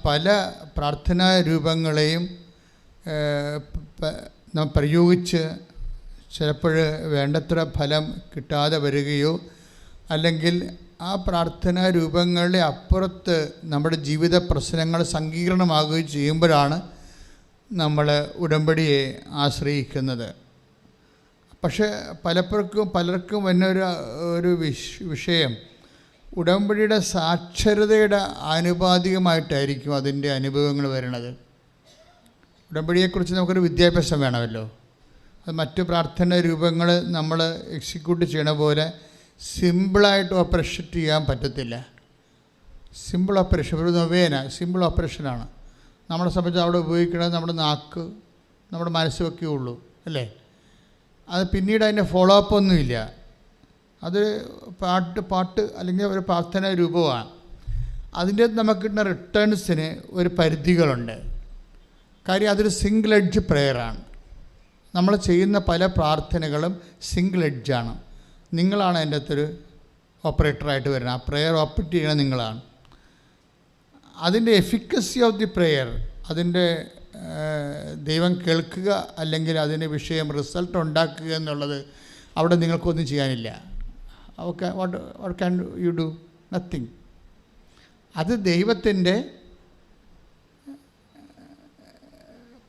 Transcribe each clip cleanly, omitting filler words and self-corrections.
പല പ്രാർത്ഥനാ രൂപങ്ങളെയും നാം പ്രയോഗിച്ച് ചിലപ്പോൾ വേണ്ടത്ര ഫലം കിട്ടാതെ വരികയോ അല്ലെങ്കിൽ ആ പ്രാർത്ഥനാ രൂപങ്ങളുടെ അപ്പുറത്ത് നമ്മുടെ ജീവിത പ്രശ്നങ്ങൾ സങ്കീർണമാകുകയോ ചെയ്യുമ്പോഴാണ് നമ്മൾ ഉടമ്പടിയെ ആശ്രയിക്കുന്നത്. പക്ഷേ പലർക്കും ഒരു വിഷയം ഉടമ്പടിയുടെ സാക്ഷരതയുടെ ആനുപാതികമായിട്ടായിരിക്കും അതിൻ്റെ അനുഭവങ്ങൾ വരുന്നത്. ഉടമ്പടിയെക്കുറിച്ച് നമുക്കൊരു വിദ്യാഭ്യാസം വേണമല്ലോ. അത് മറ്റു പ്രാർത്ഥന രൂപങ്ങൾ നമ്മൾ എക്സിക്യൂട്ട് ചെയ്യണ പോലെ സിമ്പിളായിട്ട് ഓപ്പറേഷൻ ചെയ്യാൻ പറ്റത്തില്ല. സിമ്പിൾ ഓപ്പറേഷൻ ഒരു നൊവേന സിമ്പിൾ ഓപ്പറേഷനാണ്. നമ്മളെ സംബന്ധിച്ച് അവിടെ ഉപയോഗിക്കുന്നത് നമ്മുടെ നാക്ക്, നമ്മുടെ മനസ്സൊക്കെ ഉള്ളൂ അല്ലേ. അത് പിന്നീട് അതിൻ്റെ ഫോളോ അപ്പ് ഒന്നുമില്ല. അത് പാട്ട് അല്ലെങ്കിൽ ഒരു പ്രാർത്ഥനാ രൂപമാണ്. അതിൻ്റെ നമുക്ക് കിട്ടുന്ന റിട്ടേൺസിന് ഒരു പരിധികളുണ്ട്. കാര്യം അതൊരു സിംഗിൾ എഡ്ജ് പ്രെയറാണ്. നമ്മൾ ചെയ്യുന്ന പല പ്രാർത്ഥനകളും സിംഗിൾ എഡ്ജാണ്. നിങ്ങളാണ് അതിൻ്റെ അകത്തൊരു ഓപ്പറേറ്ററായിട്ട് വരുന്നത്. ആ പ്രെയർ ഓപ്പറേറ്റ് ചെയ്യണത് നിങ്ങളാണ്. അതിൻ്റെ എഫിക്കസി ഓഫ് ദി പ്രെയർ, അതിൻ്റെ ദൈവം കേൾക്കുക അല്ലെങ്കിൽ അതിൻ്റെ വിഷയം റിസൾട്ട് ഉണ്ടാക്കുക എന്നുള്ളത് അവിടെ നിങ്ങൾക്കൊന്നും ചെയ്യാനില്ല. Okay, what can you do? Nothing. അത് ദൈവത്തിൻ്റെ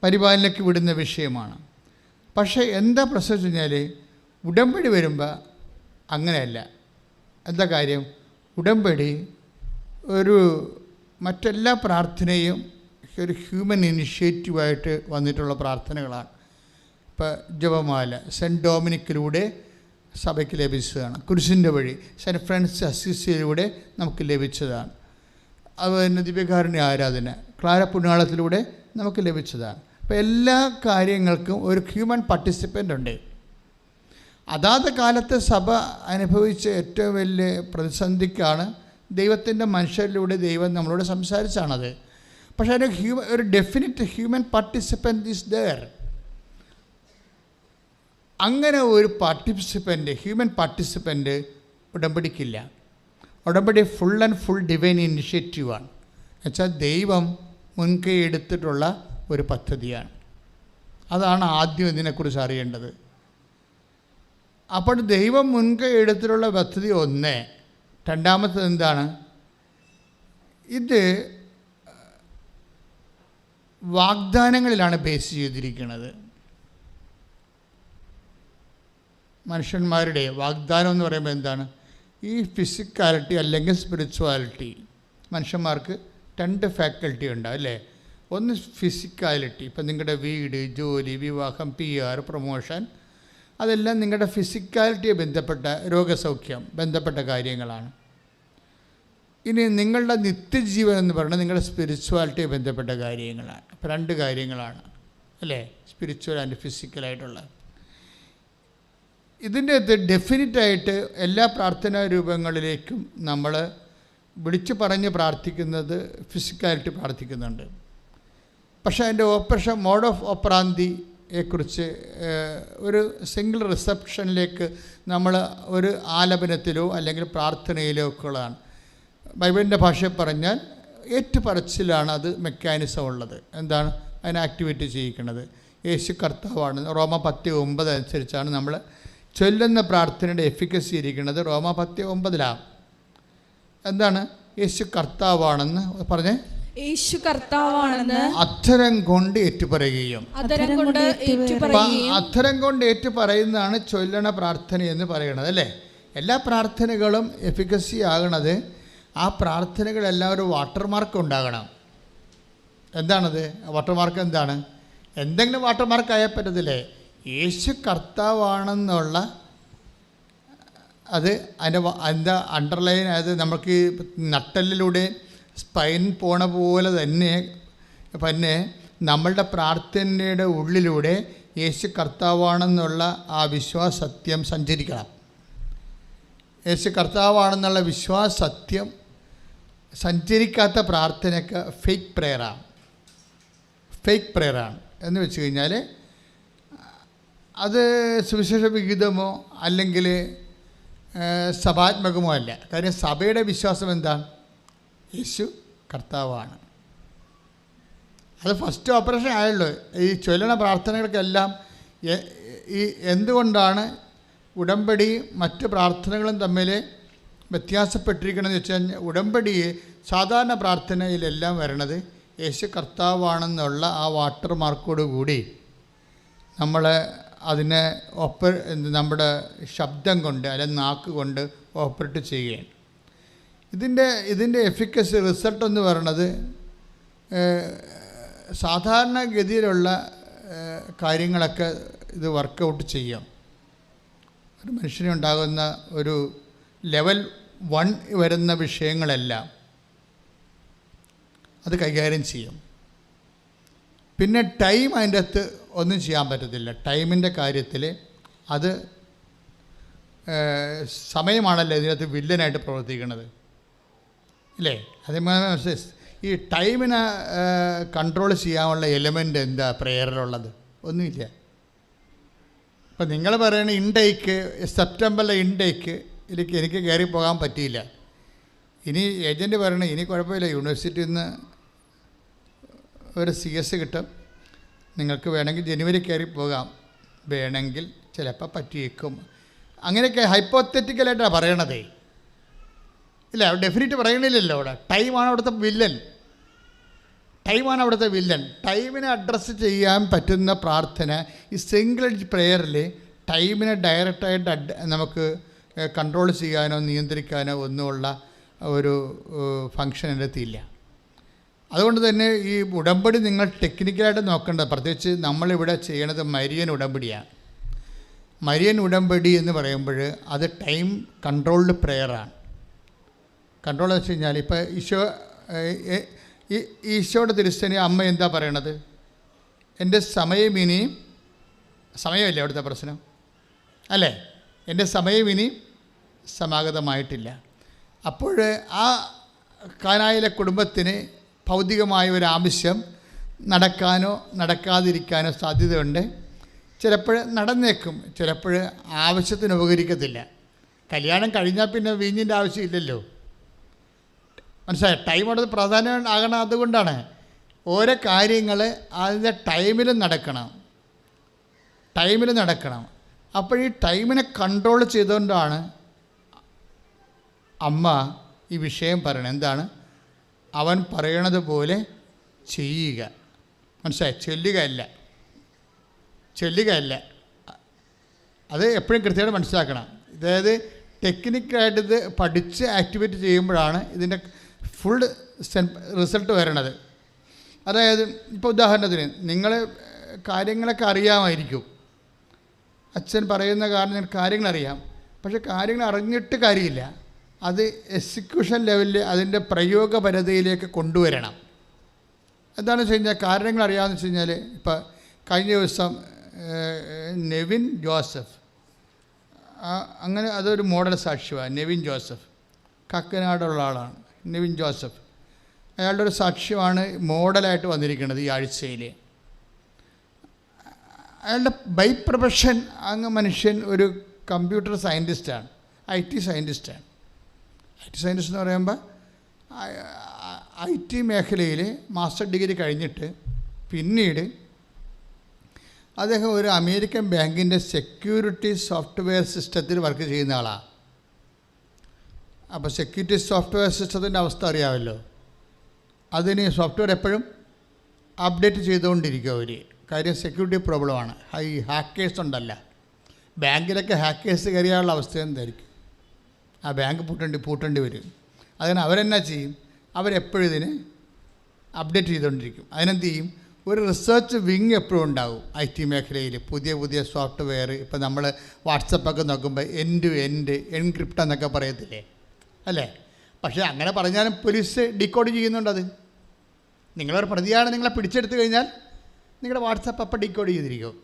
പരിപാലനയ്ക്ക് വിടുന്ന വിഷയമാണ്. പക്ഷേ എന്താ പ്രശ്നം വെച്ച് കഴിഞ്ഞാൽ ഉടമ്പടി വരുമ്പോൾ അങ്ങനെയല്ല. എന്താ കാര്യം? ഉടമ്പടി മറ്റെല്ലാ പ്രാർത്ഥനയും ഒരു ഹ്യൂമൻ ഇനിഷ്യേറ്റീവായിട്ട് വന്നിട്ടുള്ള പ്രാർത്ഥനകളാണ്. ഇപ്പോൾ ജപമാല സെൻറ്റ് ഡൊമിനിക്കിലൂടെ സഭയ്ക്ക് ലഭിച്ചതാണ്. കുരിശിൻ്റെ വഴി സെൻറ്റ് ഫ്രാൻസിസ് അസീസിയിലൂടെ നമുക്ക് ലഭിച്ചതാണ്. അതുപോലെ ദിവ്യകാരുണ്യ ആരാധന ക്ലാര പുണ്യാളത്തിലൂടെ നമുക്ക് ലഭിച്ചതാണ്. അപ്പോൾ എല്ലാ കാര്യങ്ങൾക്കും ഒരു ഹ്യൂമൻ പാർട്ടിസിപ്പൻ്റ് ഉണ്ട്. അതാത് കാലത്ത് സഭ അനുഭവിച്ച ഏറ്റവും വലിയ പ്രതിസന്ധിക്കാണ് ദൈവത്തിൻ്റെ മനുഷ്യരിലൂടെ ദൈവം നമ്മളോട് സംസാരിച്ചാണത്. പക്ഷേ ഒരു definite human participant is there. അങ്ങനെ ഒരു ഹ്യൂമൻ പാർട്ടിസിപ്പൻ്റ് ഉടമ്പടിക്കില്ല. ഉടമ്പടി ഫുൾ ആൻഡ് ഫുൾ ഡിവൈൻ ഇനിഷ്യേറ്റീവാണ്. എന്നുവെച്ചാൽ ദൈവം മുൻകൈ എടുത്തിട്ടുള്ള ഒരു പദ്ധതിയാണ്. അതാണ് ആദ്യം ഇതിനെക്കുറിച്ച് അറിയേണ്ടത്. അപ്പോൾ ദൈവം മുൻകൈ എടുത്തിട്ടുള്ള പദ്ധതി ഒന്ന്. രണ്ടാമത്തത് എന്താണ്? ഇത് വാഗ്ദാനങ്ങളിലാണ് ബേസ് ചെയ്തിരിക്കുന്നത്. മനുഷ്യന്മാരുടെ വാഗ്ദാനം എന്ന് പറയുമ്പോൾ എന്താണ്? ഈ ഫിസിക്കാലിറ്റി അല്ലെങ്കിൽ സ്പിരിച്വാലിറ്റി. മനുഷ്യന്മാർക്ക് രണ്ട് ഫാക്കൽറ്റി ഉണ്ടാവും അല്ലേ. ഒന്ന് ഫിസിക്കാലിറ്റി, ഇപ്പം നിങ്ങളുടെ വീട്, ജോലി, വിവാഹം, PR, പ്രൊമോഷൻ, അതെല്ലാം നിങ്ങളുടെ ഫിസിക്കാലിറ്റിയെ ബന്ധപ്പെട്ട രോഗസൗഖ്യം ബന്ധപ്പെട്ട കാര്യങ്ങളാണ്. ഇനി നിങ്ങളുടെ നിത്യജീവൻ എന്ന് പറയുന്നത് നിങ്ങളുടെ സ്പിരിച്വാലിറ്റിയെ ബന്ധപ്പെട്ട കാര്യങ്ങളാണ്. അപ്പോൾ രണ്ട് കാര്യങ്ങളാണ് അല്ലേ, സ്പിരിച്വൽ ആൻഡ് ഫിസിക്കലായിട്ടുള്ള. ഇതിൻ്റെ അകത്ത് ഡെഫിനിറ്റായിട്ട് എല്ലാ പ്രാർത്ഥനാ രൂപങ്ങളിലേക്കും നമ്മൾ വിളിച്ചു പറഞ്ഞ് പ്രാർത്ഥിക്കുന്നത് ഫിസിക്കാലിറ്റി പ്രാർത്ഥിക്കുന്നുണ്ട്. പക്ഷേ അതിൻ്റെ മോഡ് ഓഫ് ഓപ്പറാന്തിയെക്കുറിച്ച് ഒരു സിംഗിൾ റിസപ്ഷനിലേക്ക് നമ്മൾ ഒരു ആലപനത്തിലോ അല്ലെങ്കിൽ പ്രാർത്ഥനയിലോ ഒക്കെ ഉള്ളതാണ്. ബൈബിളിൻ്റെ ഭാഷയിൽ പറഞ്ഞാൽ ഏറ്റുപറച്ചിലാണ് അത് മെക്കാനിസം ഉള്ളത്. എന്താണ് അതിനെ ആക്ടിവേറ്റ് ചെയ്യിക്കുന്നത്? യേശു കർത്താവാണ്. റോമ 10:9 അനുസരിച്ചാണ് നമ്മൾ ചൊല്ലുന്ന പ്രാർത്ഥനയുടെ എഫിക്കസി ഇരിക്കുന്നത്. റോമ 10:9 എന്താണ്? യേശു കർത്താവാണെന്ന് പറഞ്ഞേ. യേശു കർത്താവാണെന്ന് അധരം കൊണ്ട് ഏറ്റുപറയുകയും. അധരം കൊണ്ട് ഏറ്റുപറയുന്നതാണ് ചൊല്ലണ പ്രാർത്ഥന എന്ന് പറയുന്നത് അല്ലേ. എല്ലാ പ്രാർത്ഥനകളും എഫിക്കസി ആകണത് ആ പ്രാർത്ഥനകളെല്ലാം ഒരു വാട്ടർമാർക്ക് ഉണ്ടാകണം. എന്താണത്? വാട്ടർമാർക്ക് എന്താണ്? എന്തെങ്കിലും വാട്ടർമാർക്ക് ആയാൽ പറ്റത്തില്ലേ? യേശു കർത്താവാണെന്നുള്ള അത് അതിൻ്റെ അണ്ടർലൈൻ, അതായത് നമുക്ക് നട്ടെല്ലിലൂടെ സ്പൈൻ പോണ പോലെ തന്നെ നമ്മളുടെ പ്രാർത്ഥനയുടെ ഉള്ളിലൂടെ യേശു കർത്താവാണെന്നുള്ള ആ വിശ്വാസത്യം സഞ്ചരിക്കണം. യേശു കർത്താവാണെന്നുള്ള വിശ്വാസത്യം സഞ്ചരിക്കാത്ത പ്രാർത്ഥനയ്ക്ക് ഫേക്ക് പ്രെയറാണ്. എന്ന് വെച്ച് കഴിഞ്ഞാൽ അത് സുവിശേഷ വിഹിതമോ അല്ലെങ്കിൽ സഭാത്മകമോ അല്ല. കാര്യം സഭയുടെ വിശ്വാസം എന്താണ്? യേശു കർത്താവാണ്. അത് ഫസ്റ്റ് ഓപ്പറേഷൻ ആയുള്ളൂ. ഈ ചൊല്ലണ പ്രാർത്ഥനകൾക്കെല്ലാം ഈ എന്തുകൊണ്ടാണ് ഉടമ്പടിയും മറ്റ് പ്രാർത്ഥനകളും തമ്മിൽ വ്യത്യാസപ്പെട്ടിരിക്കണമെന്ന് വെച്ചാൽ, ഉടമ്പടി സാധാരണ പ്രാർത്ഥനയിലെല്ലാം വരണത് യേശു കർത്താവാണെന്നുള്ള ആ വാട്ടർമാർക്കോട് കൂടി നമ്മൾ അതിനെ നമ്മുടെ ശബ്ദം കൊണ്ട് അല്ലെങ്കിൽ നാക്ക് കൊണ്ട് ഓപ്പറേറ്റ് ചെയ്യുകയാണ്. ഇതിൻ്റെ എഫിക്കസി റിസൾട്ട് എന്ന് പറയുന്നത് സാധാരണഗതിയിലുള്ള കാര്യങ്ങളൊക്കെ ഇത് വർക്കൗട്ട് ചെയ്യാം. ഒരു മനുഷ്യനുണ്ടാകുന്ന ഒരു ലെവൽ 1 വരുന്ന വിഷയങ്ങളെല്ലാം അത് കൈകാര്യം ചെയ്യും. പിന്നെ ടൈം അതിൻ്റെ അകത്ത് ഒന്നും ചെയ്യാൻ പറ്റത്തില്ല. ടൈമിൻ്റെ കാര്യത്തിൽ അത് സമയമാണല്ലോ ഇതിനകത്ത് വില്ലനായിട്ട് പ്രവർത്തിക്കുന്നത്, ഇല്ലേ? അതേമാതിരി ഈ ടൈമിനെ കൺട്രോൾ ചെയ്യാനുള്ള എലമെൻ്റ് എന്താ പ്രെയറിലുള്ളത്? ഒന്നുമില്ല. ഇപ്പം നിങ്ങൾ പറയണ ഇൻടേക്ക്, സെപ്റ്റംബറിലെ ഇൻടേക്ക് എനിക്ക് കയറി പോകാൻ പറ്റിയില്ല. ഇനി ഏജൻറ്റ് പറയണ ഇനി കുഴപ്പമില്ല, യൂണിവേഴ്സിറ്റിയിൽ നിന്ന് ഒരു CS കിട്ടും, നിങ്ങൾക്ക് വേണമെങ്കിൽ ജനുവരി കയറി പോകാം, വേണമെങ്കിൽ ചിലപ്പോൾ പറ്റിയേക്കും. അങ്ങനെയൊക്കെ ഹൈപ്പോത്തറ്റിക്കലായിട്ടാണ് പറയണതേ. ഇല്ല, ഡെഫിനറ്റ് പറയണില്ലല്ലോ. അവിടെ ടൈമാണ് അവിടുത്തെ വില്ലൻ. ടൈമിനെ അഡ്രസ്സ് ചെയ്യാൻ പറ്റുന്ന പ്രാർത്ഥന ഈ സിംഗിൾ പ്രെയറിൽ ടൈമിനെ ഡയറക്റ്റായിട്ട് നമുക്ക് കൺട്രോൾ ചെയ്യാനോ നിയന്ത്രിക്കാനോ ഒന്നുമുള്ള ഒരു ഫങ്ഷൻ എൻ്റെ അടുത്തില്ല. അതുകൊണ്ട് തന്നെ ഈ ഉടമ്പടി നിങ്ങൾ ടെക്നിക്കലായിട്ട് നോക്കേണ്ടത്, പ്രത്യേകിച്ച് നമ്മളിവിടെ ചെയ്യണത് മരിയൻ ഉടമ്പടിയാണ്. മരിയൻ ഉടമ്പടി എന്ന് പറയുമ്പോൾ അത് ടൈം കൺട്രോൾഡ് പ്രെയറാണ്. കൺട്രോൾ എന്ന് വെച്ച് കഴിഞ്ഞാൽ ഇപ്പോൾ ഈശോയുടെ തിരുസേന അമ്മ എന്താ പറയണത്? എൻ്റെ സമയം ഇനിയും സമയമല്ലേ അവിടുത്തെ പ്രശ്നം, അല്ലേ? എൻ്റെ സമയം ഇനിയും സമാഗതമായിട്ടില്ല. അപ്പോൾ ആ കാനായിലെ കുടുംബത്തിന് ഭൗതികമായ ഒരു ആവശ്യം നടക്കാനോ നടക്കാതിരിക്കാനോ സാധ്യതയുണ്ട്. ചിലപ്പോൾ നടന്നേക്കും, ചിലപ്പോൾ ആവശ്യത്തിന് ഉപകരിക്കത്തില്ല. കല്യാണം കഴിഞ്ഞാൽ പിന്നെ വീഞ്ഞിൻ്റെ ആവശ്യമില്ലല്ലോ, മനസ്സിലായി? ടൈം അവിടെ പ്രാധാന്യം ആകണം. അതുകൊണ്ടാണ് ഓരോ കാര്യങ്ങൾ അതിൻ്റെ ടൈമിൽ നടക്കണം. അപ്പോൾ ഈ ടൈമിനെ കൺട്രോൾ ചെയ്തുകൊണ്ടാണ് അമ്മ ഈ വിഷയം പറയണത്. എന്താണ്? അവൻ പറയണത് പോലെ ചെയ്യുക. മനസ്സിലായി? ചൊല്ലുകയല്ല. അത് എപ്പോഴും കൃത്യമായിട്ട് മനസ്സിലാക്കണം. അതായത് ടെക്നിക്കായിട്ട് ഇത് പഠിച്ച് ആക്ടിവേറ്റ് ചെയ്യുമ്പോഴാണ് ഇതിൻ്റെ ഫുൾ റിസൾട്ട് വരണത്. അതായത് ഇപ്പോൾ ഉദാഹരണത്തിന് നിങ്ങൾ കാര്യങ്ങളൊക്കെ അറിയാമായിരിക്കും, അച്ഛൻ പറയുന്ന കാരണം കാര്യങ്ങളറിയാം. പക്ഷെ കാര്യങ്ങൾ അറിഞ്ഞിട്ട് കാര്യമില്ല, അത് എക്സിക്യൂഷൻ ലെവലിൽ അതിൻ്റെ പ്രയോഗപരതയിലേക്ക് കൊണ്ടുവരണം. എന്താണെന്ന് വെച്ച് കഴിഞ്ഞാൽ കാര്യങ്ങൾ അറിയാമെന്ന് വെച്ച് കഴിഞ്ഞാൽ, ഇപ്പോൾ കഴിഞ്ഞ ദിവസം നെവിൻ ജോസഫ്, അങ്ങനെ അതൊരു മോഡൽ സാക്ഷ്യമാണ്. നെവിൻ ജോസഫ് കക്കനാടുള്ള ആളാണ്. നെവിൻ ജോസഫ് അയാളുടെ ഒരു സാക്ഷ്യമാണ് മോഡലായിട്ട് വന്നിരിക്കുന്നത് ഈ ആഴ്ചയിൽ. അയാളുടെ ബൈ പ്രൊഫഷൻ മനുഷ്യൻ ഒരു കമ്പ്യൂട്ടർ സയൻറ്റിസ്റ്റാണ്, IT സയൻറ്റിസ്റ്റാണ്. IT സയൻറ്റിസ്റ്റ് എന്ന് പറയുമ്പോൾ IT മേഖലയിൽ മാസ്റ്റർ ഡിഗ്രി കഴിഞ്ഞിട്ട് പിന്നീട് അദ്ദേഹം ഒരു അമേരിക്കൻ ബാങ്കിൻ്റെ സെക്യൂരിറ്റി സോഫ്റ്റ്വെയർ സിസ്റ്റത്തിൽ വർക്ക് ചെയ്യുന്ന ആളാണ്. അപ്പോൾ സെക്യൂരിറ്റി സോഫ്റ്റ്വെയർ സിസ്റ്റത്തിൻ്റെ അവസ്ഥ അറിയാമല്ലോ. അതിന് സോഫ്റ്റ്വെയർ എപ്പോഴും അപ്ഡേറ്റ് ചെയ്തുകൊണ്ടിരിക്കും അവർ. കാര്യം സെക്യൂരിറ്റി പ്രോബ്ലമാണ്. ഹാക്കേഴ്സ് ഉണ്ടല്ല, ബാങ്കിലൊക്കെ ഹാക്കേഴ്സ് കയറിയാനുള്ള അവസ്ഥ എന്തായിരിക്കും? ആ ബാങ്ക് പൂട്ടേണ്ടി വരും. അതിന് അവരെന്നാ ചെയ്യും? അവരെപ്പോഴും ഇതിന് അപ്ഡേറ്റ് ചെയ്തുകൊണ്ടിരിക്കും. അതിനെന്ത് ചെയ്യും, ഒരു റിസർച്ച് വിങ് എപ്പോഴും ഉണ്ടാവും. IT മേഖലയിൽ പുതിയ പുതിയ സോഫ്റ്റ്വെയർ, ഇപ്പോൾ നമ്മൾ വാട്സപ്പൊക്കെ നോക്കുമ്പോൾ എൻഡ് ടു എൻഡ് എൻക്രിപ്റ്റ് എന്നൊക്കെ പറയത്തില്ലേ, അല്ലേ? പക്ഷേ അങ്ങനെ പറഞ്ഞാലും പോലീസ് ഡീകോഡ് ചെയ്യുന്നുണ്ടത്. നിങ്ങളൊരു പ്രതിയാണ്, നിങ്ങളെ പിടിച്ചെടുത്ത് കഴിഞ്ഞാൽ നിങ്ങളുടെ വാട്സപ്പ് അപ്പം ഡീകോഡ് ചെയ്തിരിക്കും.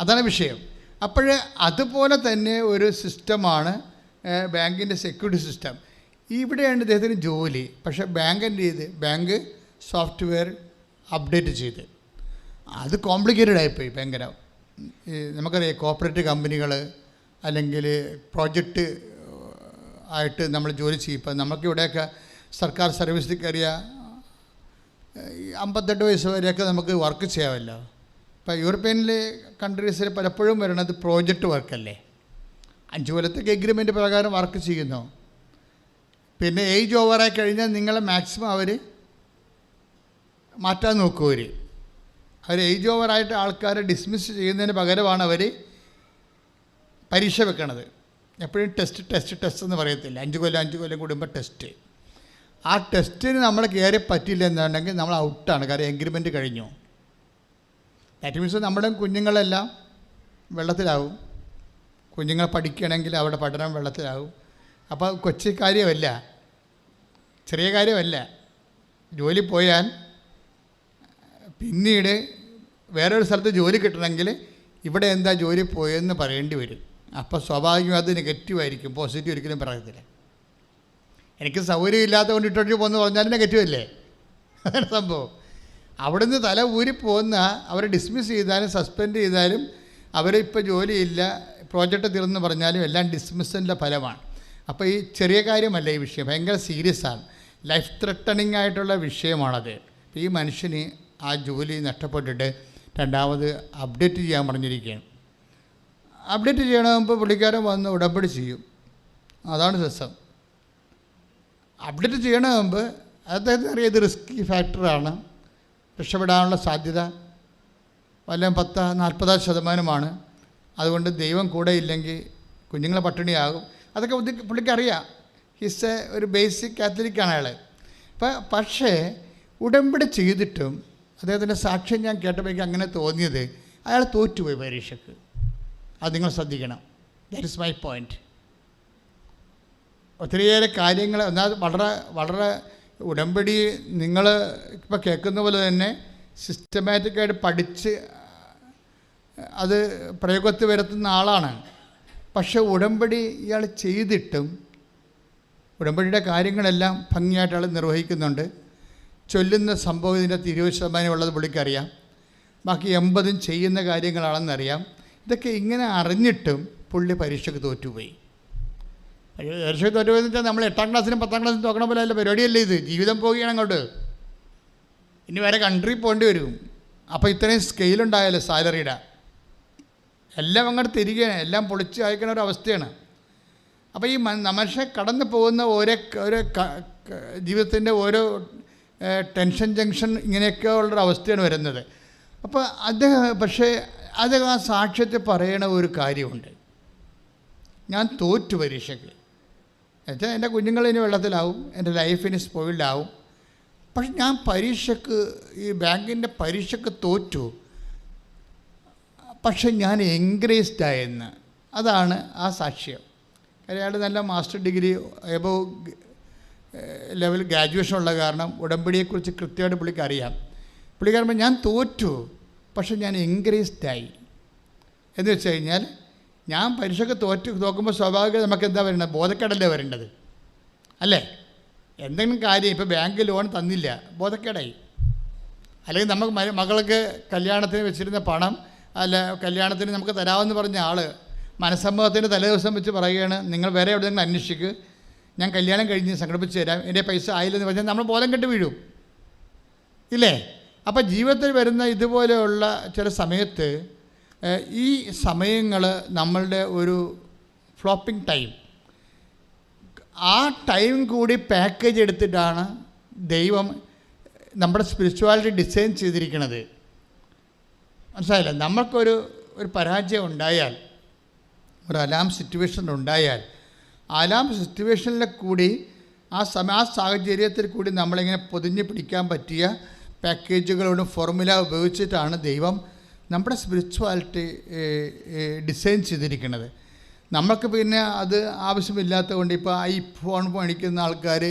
അതാണ് വിഷയം. അപ്പോൾ അതുപോലെ തന്നെ ഒരു സിസ്റ്റമാണ് ബാങ്കിൻ്റെ സെക്യൂരിറ്റി സിസ്റ്റം. ഇവിടെയാണ് ഇദ്ദേഹത്തിന് ജോലി. പക്ഷേ ബാങ്ക് എന്ത് ചെയ്ത്, ബാങ്ക് സോഫ്റ്റ്വെയർ അപ്ഡേറ്റ് ചെയ്ത് അത് കോംപ്ലിക്കേറ്റഡ് ആയിപ്പോയി ഭയങ്കര. നമുക്കറിയാം കോർപ്പറേറ്റ് കമ്പനികൾ അല്ലെങ്കിൽ പ്രോജക്റ്റ് ആയിട്ട് നമ്മൾ ജോലി ചെയ്യും. ഇപ്പം നമുക്കിവിടെയൊക്കെ സർക്കാർ സർവീസിൽ കയറിയ 58 വയസ്സ് വരെയൊക്കെ നമുക്ക് വർക്ക് ചെയ്യാമല്ലോ. ഇപ്പോൾ യൂറോപ്യനിലെ കൺട്രീസിൽ പലപ്പോഴും വരണത് പ്രോജക്റ്റ് വർക്കല്ലേ. 5 കൊല്ലത്തേക്ക് എഗ്രിമെൻറ്റ് പ്രകാരം വർക്ക് ചെയ്യുന്നു. പിന്നെ ഏജ് ഓവറായി കഴിഞ്ഞാൽ നിങ്ങളെ മാക്സിമം അവർ മാറ്റാൻ നോക്കും. അവർ ഏജ് ഓവറായിട്ട് ആൾക്കാരെ ഡിസ്മിസ് ചെയ്യുന്നതിന് പകരമാണ് അവർ പരീക്ഷ വെക്കണത്. എപ്പോഴും ടെസ്റ്റ് എന്ന് പറയത്തില്ല, 5 കൊല്ലം കൂടുമ്പോൾ ടെസ്റ്റ്. ആ ടെസ്റ്റിന് നമ്മൾ കയറി പറ്റില്ല എന്നുണ്ടെങ്കിൽ നമ്മൾ ഔട്ടാണ്, കാരണം എഗ്രിമെൻറ്റ് കഴിഞ്ഞു. ദാറ്റ് മീൻസ് നമ്മുടെ കുഞ്ഞുങ്ങളെല്ലാം വെള്ളത്തിലാവും. കുഞ്ഞുങ്ങൾ പഠിക്കണമെങ്കിൽ അവിടെ പഠനം വെള്ളത്തിലാവും. അപ്പോൾ കൊച്ചു കാര്യമല്ല, ചെറിയ കാര്യമല്ല. ജോലി പോയാൽ പിന്നീട് വേറൊരു സ്ഥലത്ത് ജോലി കിട്ടണമെങ്കിൽ ഇവിടെ എന്താ ജോലി പോയെന്ന് പറയേണ്ടി വരും. അപ്പോൾ സ്വാഭാവികമായും അത് നെഗറ്റീവായിരിക്കും, പോസിറ്റീവ് ഒരിക്കലും പറയത്തില്ല. എനിക്ക് സൗകര്യമില്ലാത്ത കൊണ്ട് ഇട്ടോട്ട് പോകുന്നു പറഞ്ഞാൽ നെഗറ്റീവ് അല്ലേ? അതാണ് സംഭവം. അവിടുന്ന് തല ഊരിപ്പോകുന്ന അവരെ ഡിസ്മിസ് ചെയ്താലും സസ്പെൻഡ് ചെയ്താലും അവരിപ്പോൾ ജോലിയില്ല, പ്രോജക്റ്റ് തീർന്നു പറഞ്ഞാലും എല്ലാം ഡിസ്മിസിൻ്റെ ഫലമാണ്. അപ്പോൾ ഈ ചെറിയ കാര്യമല്ല ഈ വിഷയം, ഭയങ്കര സീരിയസാണ്, ലൈഫ് ത്രെട്ടണിങ് ആയിട്ടുള്ള വിഷയമാണത്. ഈ മനുഷ്യന് ആ ജോലി നഷ്ടപ്പെട്ടിട്ട് രണ്ടാമത് അപ്ഡേറ്റ് ചെയ്യാൻ പറഞ്ഞിരിക്കുകയാണ്. അപ്ഡേറ്റ് ചെയ്യണമെങ്കിൽ പുള്ളിക്കാരൻ വന്ന് ഉടമ്പടി ചെയ്യും. അതാണ് രസം. അപ്ഡേറ്റ് ചെയ്യണമെങ്കിൽ അദ്ദേഹത്തിന് അറിയാം ഇത് റിസ്കി ഫാക്ടറാണ്, രക്ഷപ്പെടാനുള്ള സാധ്യത വല്ല 40-40% അതുകൊണ്ട് ദൈവം കൂടെ ഇല്ലെങ്കിൽ കുഞ്ഞുങ്ങളെ പട്ടിണിയാകും. അതൊക്കെ പുള്ളിക്കറിയാം. ഹിസ് ഒരു ബേസിക് കാത്തലിക്കാണ് അയാൾ. പക്ഷേ ഉടമ്പടി ചെയ്തിട്ടും അദ്ദേഹത്തിൻ്റെ സാക്ഷ്യം ഞാൻ കേട്ടപ്പോഴേക്കും അങ്ങനെ തോന്നിയത്, അയാൾ തോറ്റുപോയി പരീക്ഷയ്ക്ക്. അത് നിങ്ങൾ ശ്രദ്ധിക്കണം. That is my point. ഒത്തിരിയേറെ കാര്യങ്ങൾ എന്നാൽ വളരെ ഉടമ്പടി നിങ്ങൾ ഇപ്പോൾ കേൾക്കുന്ന പോലെ തന്നെ സിസ്റ്റമാറ്റിക്കായിട്ട് പഠിച്ച് അത് പ്രയോഗത്തിൽ വരുത്തുന്ന ആളാണ്. പക്ഷേ ഉടമ്പടി ഇയാൾ ചെയ്തിട്ടും ഉടമ്പടിയുടെ കാര്യങ്ങളെല്ലാം ഭംഗിയായിട്ട് ആൾ നിർവഹിക്കുന്നുണ്ട്. ചൊല്ലുന്ന സംഭവം ഇതിൻ്റെ 20% ഉള്ളത് പുള്ളിക്കറിയാം, ബാക്കി 80% ചെയ്യുന്ന കാര്യങ്ങളാണെന്നറിയാം. ഇതൊക്കെ ഇങ്ങനെ അറിഞ്ഞിട്ടും പുള്ളി പരീക്ഷയ്ക്ക് തോറ്റുപോയി. പരീക്ഷയ്ക്ക് തോറ്റുപോയെന്ന് വെച്ചാൽ നമ്മൾ 8ാം ക്ലാസ്സിനും 10ാം ക്ലാസ്സിനും തോക്കണ പോലെ അല്ല പരിപാടിയല്ലേ ഇത്. ജീവിതം പോവുകയാണ് അങ്ങോട്ട്, ഇനി വേറെ കൺട്രി പോകേണ്ടി വരും. അപ്പോൾ ഇത്രയും സ്കെയിലുണ്ടായാലോ സാലറിയുടെ എല്ലാം അങ്ങോട്ട് തിരികെയാണ്, എല്ലാം പൊളിച്ച് അയക്കണ ഒരു അവസ്ഥയാണ്. അപ്പോൾ ഈ മനുഷ്യൻ കടന്നു പോകുന്ന ഓരോ ജീവിതത്തിൻ്റെ ഓരോ ടെൻഷൻ ജംഗ്ഷൻ ഇങ്ങനെയൊക്കെ ഉള്ളൊരവസ്ഥയാണ് വരുന്നത്. അപ്പോൾ അദ്ദേഹം ആ സാക്ഷ്യത്തിൽ പറയണ ഒരു കാര്യമുണ്ട്, ഞാൻ തോറ്റു പരീക്ഷയ്ക്ക്. എന്നുവെച്ചാൽ എൻ്റെ കുഞ്ഞുങ്ങൾ ഇനി വെള്ളത്തിലാവും, എൻ്റെ ലൈഫിന് സ്പോയിൽഡാവും. പക്ഷെ ഞാൻ പരീക്ഷയ്ക്ക് ഈ ബാങ്കിൻ്റെ പരീക്ഷയ്ക്ക് തോറ്റു, പക്ഷെ ഞാൻ എൻകറേജ്ഡ് ആയെന്ന്. അതാണ് ആ സാക്ഷ്യം. അയാൾ നല്ല master degree above level graduation ഉള്ള കാരണം ഉടമ്പടിയെക്കുറിച്ച് കൃത്യമായിട്ട് പുള്ളിക്ക് അറിയാം. പുള്ളിക്കാരൻ ഞാൻ തോറ്റു, പക്ഷെ ഞാൻ എൻകറേജ്ഡ് ആയി. എന്ന് വെച്ച് കഴിഞ്ഞാൽ ഞാൻ പരീക്ഷയ്ക്ക് തോക്കുമ്പോൾ സ്വാഭാവികമായി നമുക്ക് എന്താ വരേണ്ടത്, ബോധക്കേടല്ലേ വരേണ്ടത്, അല്ലേ? എന്തെങ്കിലും കാര്യം ഇപ്പോൾ ബാങ്ക് ലോൺ തന്നില്ല, ബോധക്കേടായി. അല്ലെങ്കിൽ നമുക്ക് മകൾക്ക് കല്യാണത്തിന് വെച്ചിരുന്ന പണം അല്ല കല്യാണത്തിന് നമുക്ക് തരാമെന്ന് പറഞ്ഞ ആൾ മനസ്സമ്മതത്തിൻ്റെ തലേദിവസം വെച്ച് പറയുകയാണ്, നിങ്ങൾ വേറെ എവിടെയെങ്കിലും അന്വേഷിക്ക്, ഞാൻ കല്യാണം കഴിഞ്ഞ് സംഘടിപ്പിച്ച് തരാം, എൻ്റെ പൈസ ആയില്ലെന്ന് പറഞ്ഞാൽ നമ്മൾ ബോധം കെട്ട് വീഴും, ഇല്ലേ? അപ്പോൾ ജീവിതത്തിൽ വരുന്ന ഇതുപോലെയുള്ള ചില സമയത്ത് ഈ സമയങ്ങൾ നമ്മളുടെ ഒരു ഫ്ലോപ്പിംഗ് ടൈം, ആ ടൈം കൂടി പാക്കേജ് എടുത്തിട്ടാണ് ദൈവം നമ്മുടെ സ്പിരിച്വാലിറ്റി ഡിസൈൻ ചെയ്തിരിക്കുന്നത്. മനസ്സിലായില്ല? നമ്മൾക്കൊരു പരാജയം ഉണ്ടായാൽ, ഒരു അലാം സിറ്റുവേഷൻ ഉണ്ടായാൽ, അലാം സിറ്റുവേഷനിൽ കൂടി ആ സാഹചര്യത്തിൽ കൂടി നമ്മളിങ്ങനെ പൊതിഞ്ഞ് പിടിക്കാൻ പറ്റിയ പാക്കേജുകളോടും ഫോർമുല ഉപയോഗിച്ചിട്ടാണ് ദൈവം നമ്മുടെ സ്പിരിച്വാലിറ്റി ഡിസൈൻ ചെയ്തിരിക്കുന്നത്. നമ്മൾക്ക് പിന്നെ അത് ആവശ്യമില്ലാത്തത് കൊണ്ട് ഇപ്പോൾ ഐഫോൺ മേടിക്കുന്ന ആൾക്കാർ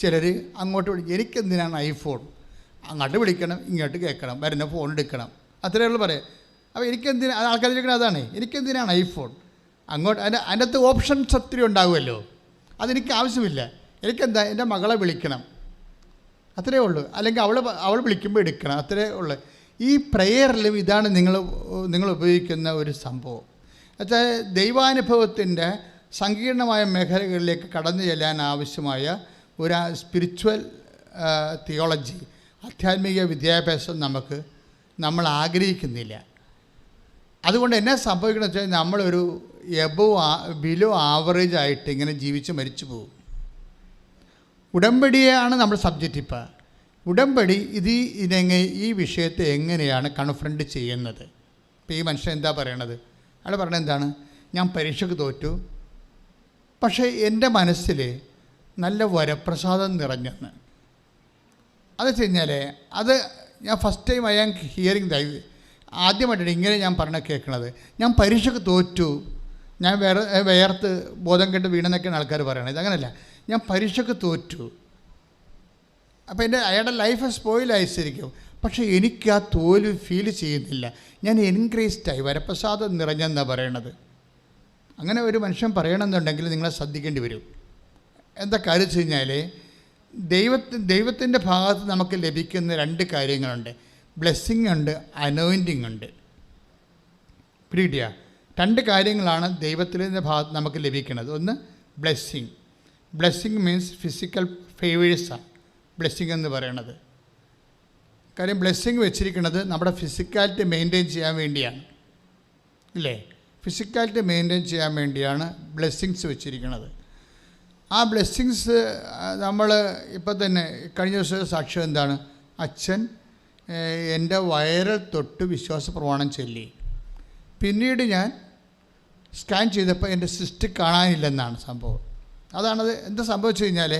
ചിലർ അങ്ങോട്ട് എനിക്കെന്തിനാണ് ഐഫോൺ, അങ്ങോട്ട് വിളിക്കണം ഇങ്ങോട്ട് കേൾക്കണം, വരുന്ന ഫോൺ എടുക്കണം, അത്രയേ ഉള്ളൂ പറയാം. അപ്പോൾ എനിക്കെന്തിനാണ് ആൾക്കാർ ചോദിക്കണം, അതാണ് എനിക്കെന്തിനാണ് ഐഫോൺ, അങ്ങോട്ട് അതിൻ്റെ അകത്ത് ഓപ്ഷൻസ് ഒത്തിരി ഉണ്ടാകുമല്ലോ, അതെനിക്ക് ആവശ്യമില്ല, എനിക്കെന്താ എൻ്റെ മകളെ വിളിക്കണം, അത്രയേ ഉള്ളൂ, അല്ലെങ്കിൽ അവൾ വിളിക്കുമ്പോൾ എടുക്കണം, അത്രയേ ഉള്ളൂ. ഈ പ്രേയറിലും ഇതാണ് നിങ്ങൾ ഉപയോഗിക്കുന്ന ഒരു സംഭവം. എന്നുവെച്ചാൽ ദൈവാനുഭവത്തിൻ്റെ സങ്കീർണമായ മേഖലകളിലേക്ക് കടന്നു ചെല്ലാൻ ആവശ്യമായ ഒരു സ്പിരിച്വൽ തിയോളജി, ആധ്യാത്മിക വിദ്യാഭ്യാസം നമ്മൾ ആഗ്രഹിക്കുന്നില്ല. അതുകൊണ്ട് എന്നാ സംഭവിക്കണമെന്ന് വെച്ചാൽ നമ്മളൊരു ബിലോ ആവറേജ് ആയിട്ട് ഇങ്ങനെ ജീവിച്ച് മരിച്ചു പോകും. ഉടമ്പടിയാണ് നമ്മൾ സബ്ജക്റ്റ്. ഇപ്പം ഉടമ്പടി ഈ വിഷയത്തെ എങ്ങനെയാണ് കൺഫ്രണ്ട് ചെയ്യുന്നത്? ഇപ്പോൾ ഈ മനുഷ്യൻ എന്താ പറയണത്? അയാൾ പറഞ്ഞത് എന്താണ്? ഞാൻ പരീക്ഷയ്ക്ക് തോറ്റു, പക്ഷേ എൻ്റെ മനസ്സിൽ നല്ല വരപ്രസാദം നിറഞ്ഞെന്ന്. അത് വെച്ച് കഴിഞ്ഞാൽ അത് ഞാൻ first time I am hearing ആദ്യമായിട്ടാണ് ഇങ്ങനെ ഞാൻ കേൾക്കണത്. ഞാൻ പരീക്ഷയ്ക്ക് തോറ്റു, ഞാൻ വേർത്ത് ബോധം കെട്ട് വീണെന്നൊക്കെയാണ് ആൾക്കാർ പറയണത്. ഇതങ്ങനല്ല, ഞാൻ പരീക്ഷയ്ക്ക് തോറ്റു. അപ്പോൾ അയാളുടെ ലൈഫ് സ്പോയിലായിരിക്കും, പക്ഷേ എനിക്ക് ആ തോൽവി ഫീൽ ചെയ്യുന്നില്ല, ഞാൻ എൻക്രീസ്ഡായി, വരപ്രസാദം നിറഞ്ഞെന്നാണ് പറയണത്. അങ്ങനെ ഒരു മനുഷ്യൻ പറയണമെന്നുണ്ടെങ്കിൽ നിങ്ങളെ ശ്രദ്ധിക്കേണ്ടി വരും. എന്താ കാര്യം വെച്ച് കഴിഞ്ഞാൽ ദൈവത്തിൻ്റെ ഭാഗത്ത് നമുക്ക് ലഭിക്കുന്ന രണ്ട് കാര്യങ്ങളുണ്ട്. ബ്ലെസ്സിങ് ഉണ്ട്, അനോയിൻറ്റിങ് ഉണ്ട്. പിടികിട്ടിയ രണ്ട് കാര്യങ്ങളാണ് ദൈവത്തിൻ്റെ ഭാഗത്ത് നമുക്ക് ലഭിക്കുന്നത്. ഒന്ന് ബ്ലെസ്സിങ് മീൻസ് ഫിസിക്കൽ ഫേവേഴ്സാണ് ബ്ലെസ്സിങ് എന്ന് പറയണത്. കാര്യം ബ്ലെസ്സിങ് വെച്ചിരിക്കുന്നത് നമ്മുടെ ഫിസിക്കാലിറ്റി മെയിൻറ്റെയിൻ ചെയ്യാൻ വേണ്ടിയാണ്, ഇല്ലേ? ഫിസിക്കാലിറ്റി മെയിൻറ്റെയിൻ ചെയ്യാൻ വേണ്ടിയാണ് ബ്ലെസ്സിങ്സ് വെച്ചിരിക്കുന്നത്. ആ ബ്ലെസ്സിങ്സ് നമ്മൾ ഇപ്പം തന്നെ കഴിഞ്ഞ ദിവസം സാക്ഷ്യം എന്താണ്? അച്ഛൻ എൻ്റെ വയറിൽ തൊട്ട് വിശ്വാസ പ്രമാണം ചൊല്ലി. പിന്നീട് ഞാൻ സ്കാൻ ചെയ്തപ്പോൾ എൻ്റെ സിസ്റ്റ് കാണാനില്ലെന്നാണ് സംഭവം. അതാണത്. എന്താ സംഭവിച്ചു കഴിഞ്ഞാൽ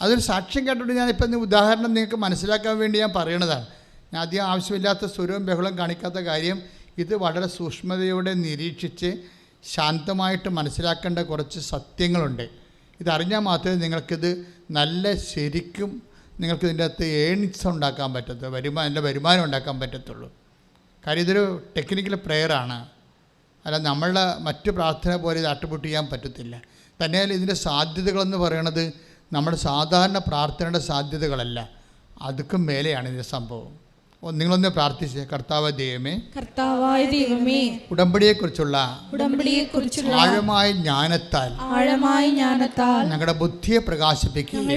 അതൊരു സാക്ഷ്യം കേട്ടിട്ട് ഞാനിപ്പം ഉദാഹരണം നിങ്ങൾക്ക് മനസ്സിലാക്കാൻ വേണ്ടി ഞാൻ പറയണതാണ്. ഞാൻ അധികം ആവശ്യമില്ലാത്ത സ്വരവും ബഹളം കാണിക്കാത്ത കാര്യം, ഇത് വളരെ സൂക്ഷ്മതയോടെ നിരീക്ഷിച്ച് ശാന്തമായിട്ട് മനസ്സിലാക്കേണ്ട കുറച്ച് സത്യങ്ങളുണ്ട്. ഇതറിഞ്ഞാൽ മാത്രമേ നിങ്ങൾക്കിത് നല്ല ശരിക്കും നിങ്ങൾക്കിതിൻ്റെ അകത്ത് ഏണിങ്സ് ഉണ്ടാക്കാൻ പറ്റത്തുള്ളൂ, നല്ല വരുമാനം ഉണ്ടാക്കാൻ പറ്റത്തുള്ളൂ. കാര്യം ഇതൊരു ടെക്നിക്കൽ പ്രെയറാണ്, അല്ല നമ്മളുടെ മറ്റ് പ്രാർത്ഥന പോലെ ഇത് അട്ടുപൊട്ട് ചെയ്യാൻ പറ്റത്തില്ല. തന്നെയാലും ഇതിൻ്റെ സാധ്യതകളെന്ന് പറയണത് നമ്മുടെ സാധാരണ പ്രാർത്ഥനയുടെ സാധ്യതകളല്ല, അതുക്കും മേലെയാണ് ഇതിൻ്റെ സംഭവം. നിങ്ങളൊന്ന് പ്രാർത്ഥിച്ച്, കർത്താവായ ദൈവമേ, ഉടമ്പടിയെക്കുറിച്ചുള്ള ആഴമായ ജ്ഞാനത്താൽ ഞങ്ങളുടെ ബുദ്ധിയെ പ്രകാശിപ്പിക്കുകയും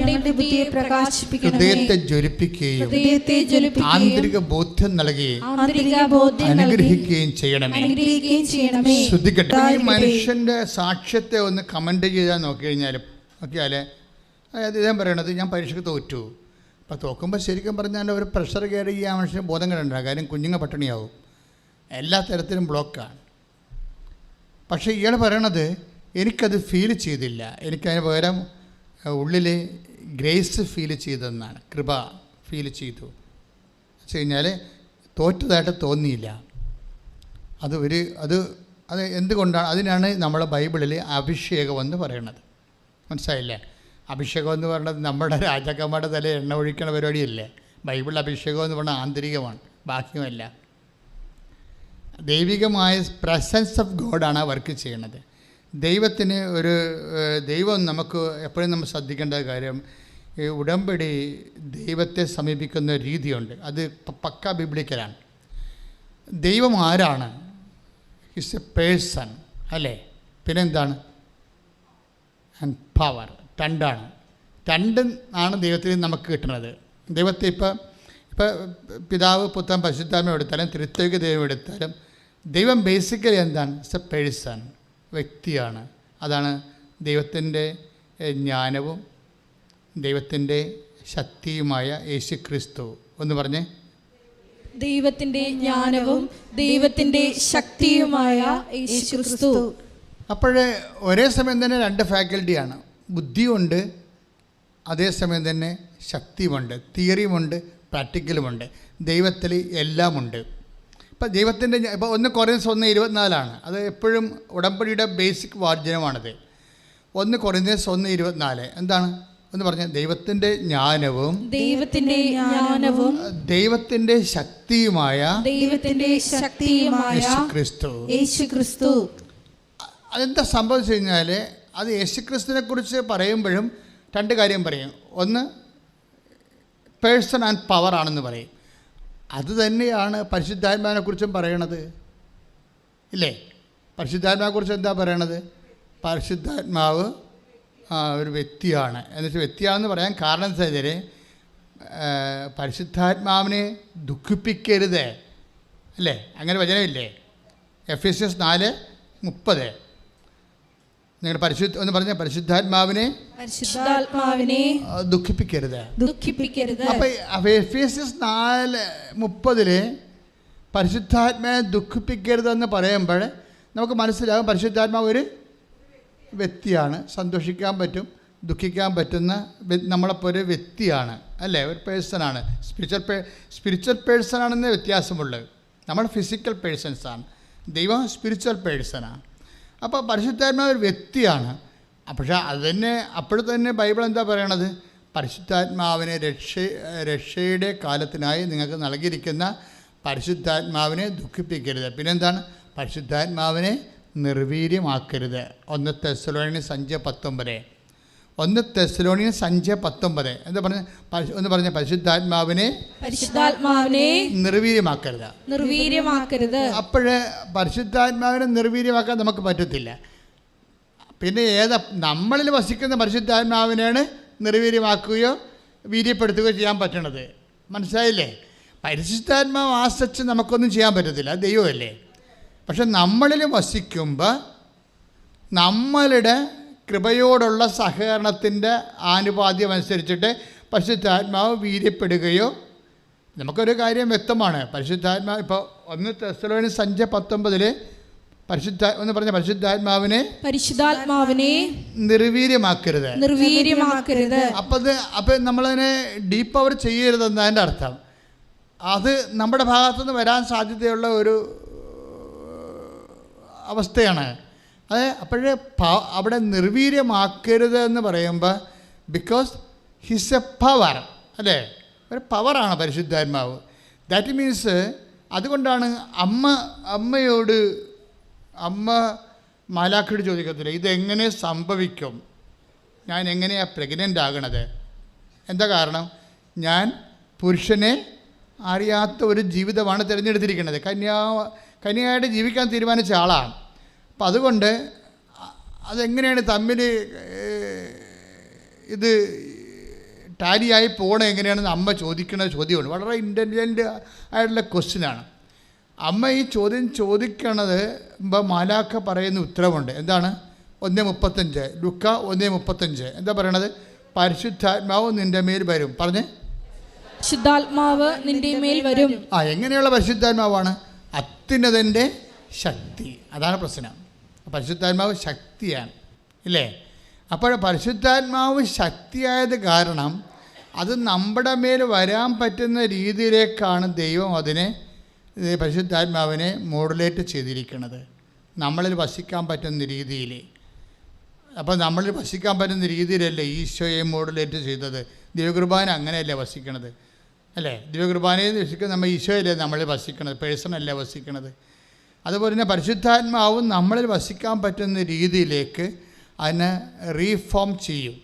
ഹൃദയത്തെ ജ്വലിപ്പിക്കുകയും ആന്തരിക ബോധ്യം നൽകുകയും അനുഗ്രഹിക്കുകയും ചെയ്യണമേ. ശ്രദ്ധിക്കട്ടെ, ഈ മനുഷ്യൻ്റെ സാക്ഷ്യത്തെ ഒന്ന് കമൻ്റ് ചെയ്താൽ നോക്കിയാൽ അതായത് ഇദ്ദേഹം പറയണത് ഞാൻ പരീക്ഷയ്ക്ക് തോറ്റു. അപ്പോൾ തോക്കുമ്പോൾ ശരിക്കും പറഞ്ഞാൽ ഒരു പ്രഷർ കയറി ഈ ആ മനുഷ്യന് ബോധം കിടണ്ട. കാര്യം കുഞ്ഞുങ്ങൾ പട്ടിണിയാവും, എല്ലാ തരത്തിലും ബ്ലോക്കാണ്. പക്ഷേ ഇയാൾ പറയണത് എനിക്കത് ഫീൽ ചെയ്തില്ല, എനിക്കതിന് പകരം ഉള്ളിൽ ഗ്രേസ് ഫീൽ ചെയ്തെന്നാണ്, കൃപ ഫീൽ ചെയ്തു. വെച്ച് കഴിഞ്ഞാൽ തോറ്റതായിട്ട് തോന്നിയില്ല. അത് എന്തുകൊണ്ടാണ്? അതിനാണ് നമ്മളെ ബൈബിളിൽ അഭിഷേകം എന്ന് പറയണത്. മനസ്സിലായില്ലേ? അഭിഷേകം എന്ന് പറയുന്നത് നമ്മുടെ രാജാക്കന്മാരുടെ തല എണ്ണ ഒഴിക്കണ പരിപാടിയല്ലേ. ബൈബിൾ അഭിഷേകം എന്ന് പറഞ്ഞാൽ ആന്തരികമാണ്, ബാഹ്യമല്ല. ദൈവികമായ പ്രസൻസ് ഓഫ് ഗോഡാണ് വർക്ക് ചെയ്യണത്. ദൈവം നമുക്ക് എപ്പോഴും നമ്മൾ ശ്രദ്ധിക്കേണ്ട കാര്യം, ഈ ഉടമ്പടി ദൈവത്തെ സമീപിക്കുന്ന രീതിയുണ്ട്, അത് പക്ക ബിബ്ലിക്കലാണ്. ദൈവം ആരാണ്? ഈസ് എ പേഴ്സൺ, അല്ലേ? പിന്നെന്താണ്? And power. രണ്ടും ആണ് ദൈവത്തിൽ നമുക്ക് കിട്ടുന്നത്. ദൈവത്തെ ഇപ്പം പിതാവ്, പുത്രൻ, പരിശുദ്ധാത്മ എടുത്താലും ത്രിത്വിക ദൈവം എടുത്താലും ദൈവം ബേസിക്കലി എന്താണ്? ഇറ്റ്സ് എ പേഴ്സൺ, വ്യക്തിയാണ്. അതാണ് ദൈവത്തിൻ്റെ ജ്ഞാനവും ദൈവത്തിൻ്റെ ശക്തിയുമായ യേശു ക്രിസ്തു. ഒന്ന് പറഞ്ഞേ. ദൈവത്തിൻ്റെ ജ്ഞാനവും ദൈവത്തിൻ്റെ ശക്തിയുമായ യേശു ക്രിസ്തു. അപ്പോഴേ ഒരേ സമയം തന്നെ രണ്ട് ഫാക്കൽറ്റിയാണ്, ബുദ്ധിയുണ്ട്, അതേസമയം തന്നെ ശക്തിയുമുണ്ട്, തിയറിയുമുണ്ട്, പ്രാക്ടിക്കലുമുണ്ട്. ദൈവത്തിൽ എല്ലാമുണ്ട്. ഇപ്പം ദൈവത്തിൻ്റെ ഇപ്പോൾ 1 കൊറിന്ത്യൻസ് 1:24 അത് എപ്പോഴും ഉടമ്പടിയുടെ ബേസിക് വാചനമാണത്. 1 കൊറിന്ത്യൻസ് 1:24 എന്താണ് എന്ന് പറഞ്ഞാൽ ദൈവത്തിൻ്റെ ജ്ഞാനവും ദൈവത്തിൻ്റെ ശക്തിയുമായ യേശുക്രിസ്തു. അതെന്താ സംഭവിച്ചു കഴിഞ്ഞാൽ അത് യേശുക്രിസ്തുവിനെ കുറിച്ച് പറയുമ്പോഴും 2 കാര്യം പറയും. ഒന്ന്, പേഴ്സൺ ആൻഡ് പവർ ആണെന്ന് പറയും. അത് തന്നെയാണ് പരിശുദ്ധാത്മാവിനെ കുറിച്ചും പറയണത്, ഇല്ലേ? പരിശുദ്ധാത്മാവിനെ കുറിച്ച് എന്താ പറയണത്? പരിശുദ്ധാത്മാവ് ഒരു വ്യക്തിയാണ്. എന്നുവെച്ചാൽ വ്യക്തിയാണെന്ന് പറയാൻ കാരണം എന്താ വെച്ചാൽ പരിശുദ്ധാത്മാവിനെ ദുഃഖിപ്പിക്കരുത്, അല്ലേ? അങ്ങനെ വചനമില്ലേ? എഫെസ്യസ് 4:30 നിങ്ങൾ ഒന്ന് പറഞ്ഞ പരിശുദ്ധാത്മാവിനെ ദുഃഖിപ്പിക്കരുത്. അപ്പോൾ എഫെസ്യസ് 4:30 പരിശുദ്ധാത്മാവിനെ ദുഃഖിപ്പിക്കരുതെന്ന് പറയുമ്പോൾ നമുക്ക് മനസ്സിലാകും പരിശുദ്ധാത്മാവ് ഒരു വ്യക്തിയാണ്. സന്തോഷിക്കാൻ പറ്റും, ദുഃഖിക്കാൻ പറ്റുന്ന നമ്മളപ്പോൾ ഒരു വ്യക്തിയാണ്, അല്ലേ? ഒരു പേഴ്സണാണ്. സ്പിരിച്വൽ പേഴ്സണാണെന്നേ വ്യത്യാസമുള്ളത്. നമ്മൾ ഫിസിക്കൽ പേഴ്സൺസാണ്, ദൈവം സ്പിരിച്വൽ പേഴ്സണാണ്. അപ്പോൾ പരിശുദ്ധാത്മാവ് ഒരു വ്യക്തിയാണ്. പക്ഷേ അത് തന്നെ അപ്പോഴും തന്നെ ബൈബിൾ എന്താ പറയണത്? പരിശുദ്ധാത്മാവിനെ രക്ഷയുടെ കാലത്തിനായി നിങ്ങൾക്ക് നൽകിയിരിക്കുന്ന പരിശുദ്ധാത്മാവിനെ ദുഃഖിപ്പിക്കരുത്. പിന്നെന്താണ്? പരിശുദ്ധാത്മാവിനെ നിർവീര്യമാക്കരുത്. 1 തെസ്സലോനിയൻസ് 5:19 1 തെസ്സലോനിയൻസ് 5:19 എന്താ പറഞ്ഞ? ഒന്ന് പറഞ്ഞ പരിശുദ്ധാത്മാവിനെ നിർവീര്യമാക്കരുത്. അപ്പോഴേ പരിശുദ്ധാത്മാവിനെ നിർവീര്യമാക്കാൻ നമുക്ക് പറ്റത്തില്ല. പിന്നെ നമ്മളിൽ വസിക്കുന്ന പരിശുദ്ധാത്മാവിനെയാണ് നിർവീര്യമാക്കുകയോ വീര്യപ്പെടുത്തുകയോ ചെയ്യാൻ പറ്റണത്. മനസ്സിലായില്ലേ? പരിശുദ്ധാത്മാവ് ആശ്രയിച്ച് നമുക്കൊന്നും ചെയ്യാൻ പറ്റത്തില്ല, ദൈവമല്ലേ? പക്ഷെ നമ്മളിൽ വസിക്കുമ്പോൾ നമ്മളുടെ കൃപയോടുള്ള സഹകരണത്തിൻ്റെ ആനുപാദ്യം അനുസരിച്ചിട്ട് പരിശുദ്ധാത്മാവ് വീര്യപ്പെടുകയോ, നമുക്കൊരു കാര്യം വ്യക്തമാണ്. പരിശുദ്ധാത്മാവ് ഇപ്പോൾ 1 തെസ്സലോനിയൻസ് 5:19 ഒന്ന് പറഞ്ഞ പരിശുദ്ധാത്മാവിനെ നിർവീര്യമാക്കരുത്. അപ്പം നമ്മളതിനെ ഡീപ്പ് അവർ ചെയ്യരുതെന്ന് അതിൻ്റെ അർത്ഥം. അത് നമ്മുടെ ഭാഗത്തുനിന്ന് വരാൻ സാധ്യതയുള്ള ഒരു അവസ്ഥയാണ്. അപ്പോഴേ അവിടെ നിർവീര്യമാക്കരുത് എന്ന് പറയുമ്പോൾ ബിക്കോസ് ഹിസ് എ പവർ, അല്ലേ? ഒരു പവറാണ് പരിശുദ്ധാത്മാവ്. ദാറ്റ് മീൻസ് അതുകൊണ്ടാണ് അമ്മ മാലാഖയോട് ചോദിക്കത്തില്ല, ഇതെങ്ങനെ സംഭവിക്കും, ഞാൻ എങ്ങനെയാണ് പ്രഗ്നൻ്റ് ആകണത്? എന്താ കാരണം? ഞാൻ പുരുഷനെ അറിയാത്ത ഒരു ജീവിതമാണ് തിരഞ്ഞെടുത്തിരിക്കുന്നത്. കന്യകയായിട്ട് ജീവിക്കാൻ തീരുമാനിച്ച ആളാണ്. അപ്പം അതുകൊണ്ട് അതെങ്ങനെയാണ് തമ്മിൽ ഇത് ടാലിയായി പോകണം എങ്ങനെയാണെന്ന് അമ്മ ചോദിക്കുന്ന ചോദ്യമാണ്. വളരെ ഇൻ്റലിജൻ്റ് ആയിട്ടുള്ള ക്വസ്റ്റ്യനാണ്. അമ്മ ഈ ചോദ്യം ചോദിക്കണത് മാലാഖ പറയുന്ന ഉത്തരവുണ്ട്. എന്താണ്? 1:35 ലുക്ക 1:35 എന്താ പറയണത്? പരിശുദ്ധാത്മാവ് നിൻ്റെ മേൽ വരും. പറഞ്ഞേ, പരിശുദ്ധാത്മാവ് നിന്റെ മേൽ വരും. എങ്ങനെയുള്ള പരിശുദ്ധാത്മാവാണ്? അത്യുന്നതൻ്റെ ശക്തി. അതാണ് പ്രശ്നം. പരിശുദ്ധാത്മാവ് ശക്തിയാണ്, ഇല്ലേ? അപ്പോൾ പരിശുദ്ധാത്മാവ് ശക്തിയായത് കാരണം അത് നമ്മുടെ മേൽ വരാൻ പറ്റുന്ന രീതിയിലേക്കാണ് ദൈവം അതിനെ പരിശുദ്ധാത്മാവിനെ മോഡുലേറ്റ് ചെയ്തിരിക്കുന്നത്, നമ്മളിൽ വസിക്കാൻ പറ്റുന്ന രീതിയിൽ. അപ്പോൾ നമ്മളിൽ വസിക്കാൻ പറ്റുന്ന രീതിയിലല്ലേ ഈശോയെ മോഡുലേറ്റ് ചെയ്തത്. ദിവ്യകുർബാന അങ്ങനെയല്ലേ വസിക്കണത്, അല്ലേ? ദിവ്യകുർബാനയെ വസിക്കുന്നത് നമ്മൾ ഈശോയല്ലേ നമ്മളിൽ വസിക്കണത്, പേഴ്സണല്ല വസിക്കണത്. അതുപോലെ തന്നെ പരിശുദ്ധാത്മാവും നമ്മളിൽ വസിക്കാൻ പറ്റുന്ന രീതിയിലേക്ക് അതിനെ റീഫോം ചെയ്യും.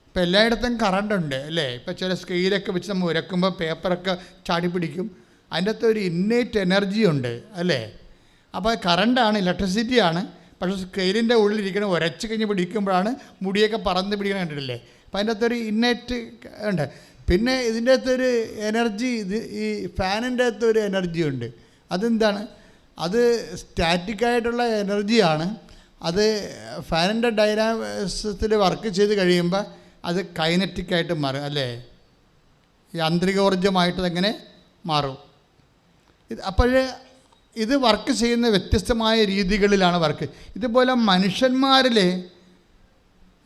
ഇപ്പോൾ എല്ലായിടത്തും കറണ്ടുണ്ട്, അല്ലേ? ഇപ്പോൾ ചില സ്കെയിലൊക്കെ വെച്ച് നമ്മൾ ഉരക്കുമ്പോൾ പേപ്പറൊക്കെ ചാടി പിടിക്കും. അതിൻ്റെ അകത്ത് ഒരു ഇന്നേറ്റ് എനർജി ഉണ്ട്, അല്ലേ? അപ്പോൾ കറണ്ടാണ്, ഇലക്ട്രിസിറ്റിയാണ്. പക്ഷേ സ്കെയിലിൻ്റെ ഉള്ളിലിരിക്കണം, ഉരച്ച് കഴിഞ്ഞ് പിടിക്കുമ്പോഴാണ് മുടിയൊക്കെ പറന്ന് പിടിക്കണം, കണ്ടിട്ടില്ലേ? അപ്പോൾ അതിൻ്റെ അകത്തൊരു ഇന്നേറ്റ് ഉണ്ട്. പിന്നെ ഇതിൻ്റെ അകത്തൊരു എനർജി, ഈ ഫാനിൻ്റെ അകത്തൊരു എനർജി ഉണ്ട്. അതെന്താണ്? അത് സ്റ്റാറ്റിക്കായിട്ടുള്ള എനർജിയാണ്. അത് ഫാനിൻ്റെ ഡൈനാമിക്സിൽ വർക്ക് ചെയ്ത് കഴിയുമ്പോൾ അത് കൈനറ്റിക്കായിട്ട് മാറും, അല്ലേ? യാന്ത്രികോർജ്ജമായിട്ട് അങ്ങനെ മാറും. അപ്പോൾ ഇത് വർക്ക് ചെയ്യുന്ന വ്യത്യസ്തമായ രീതികളിലാണ് വർക്ക്. ഇതുപോലെ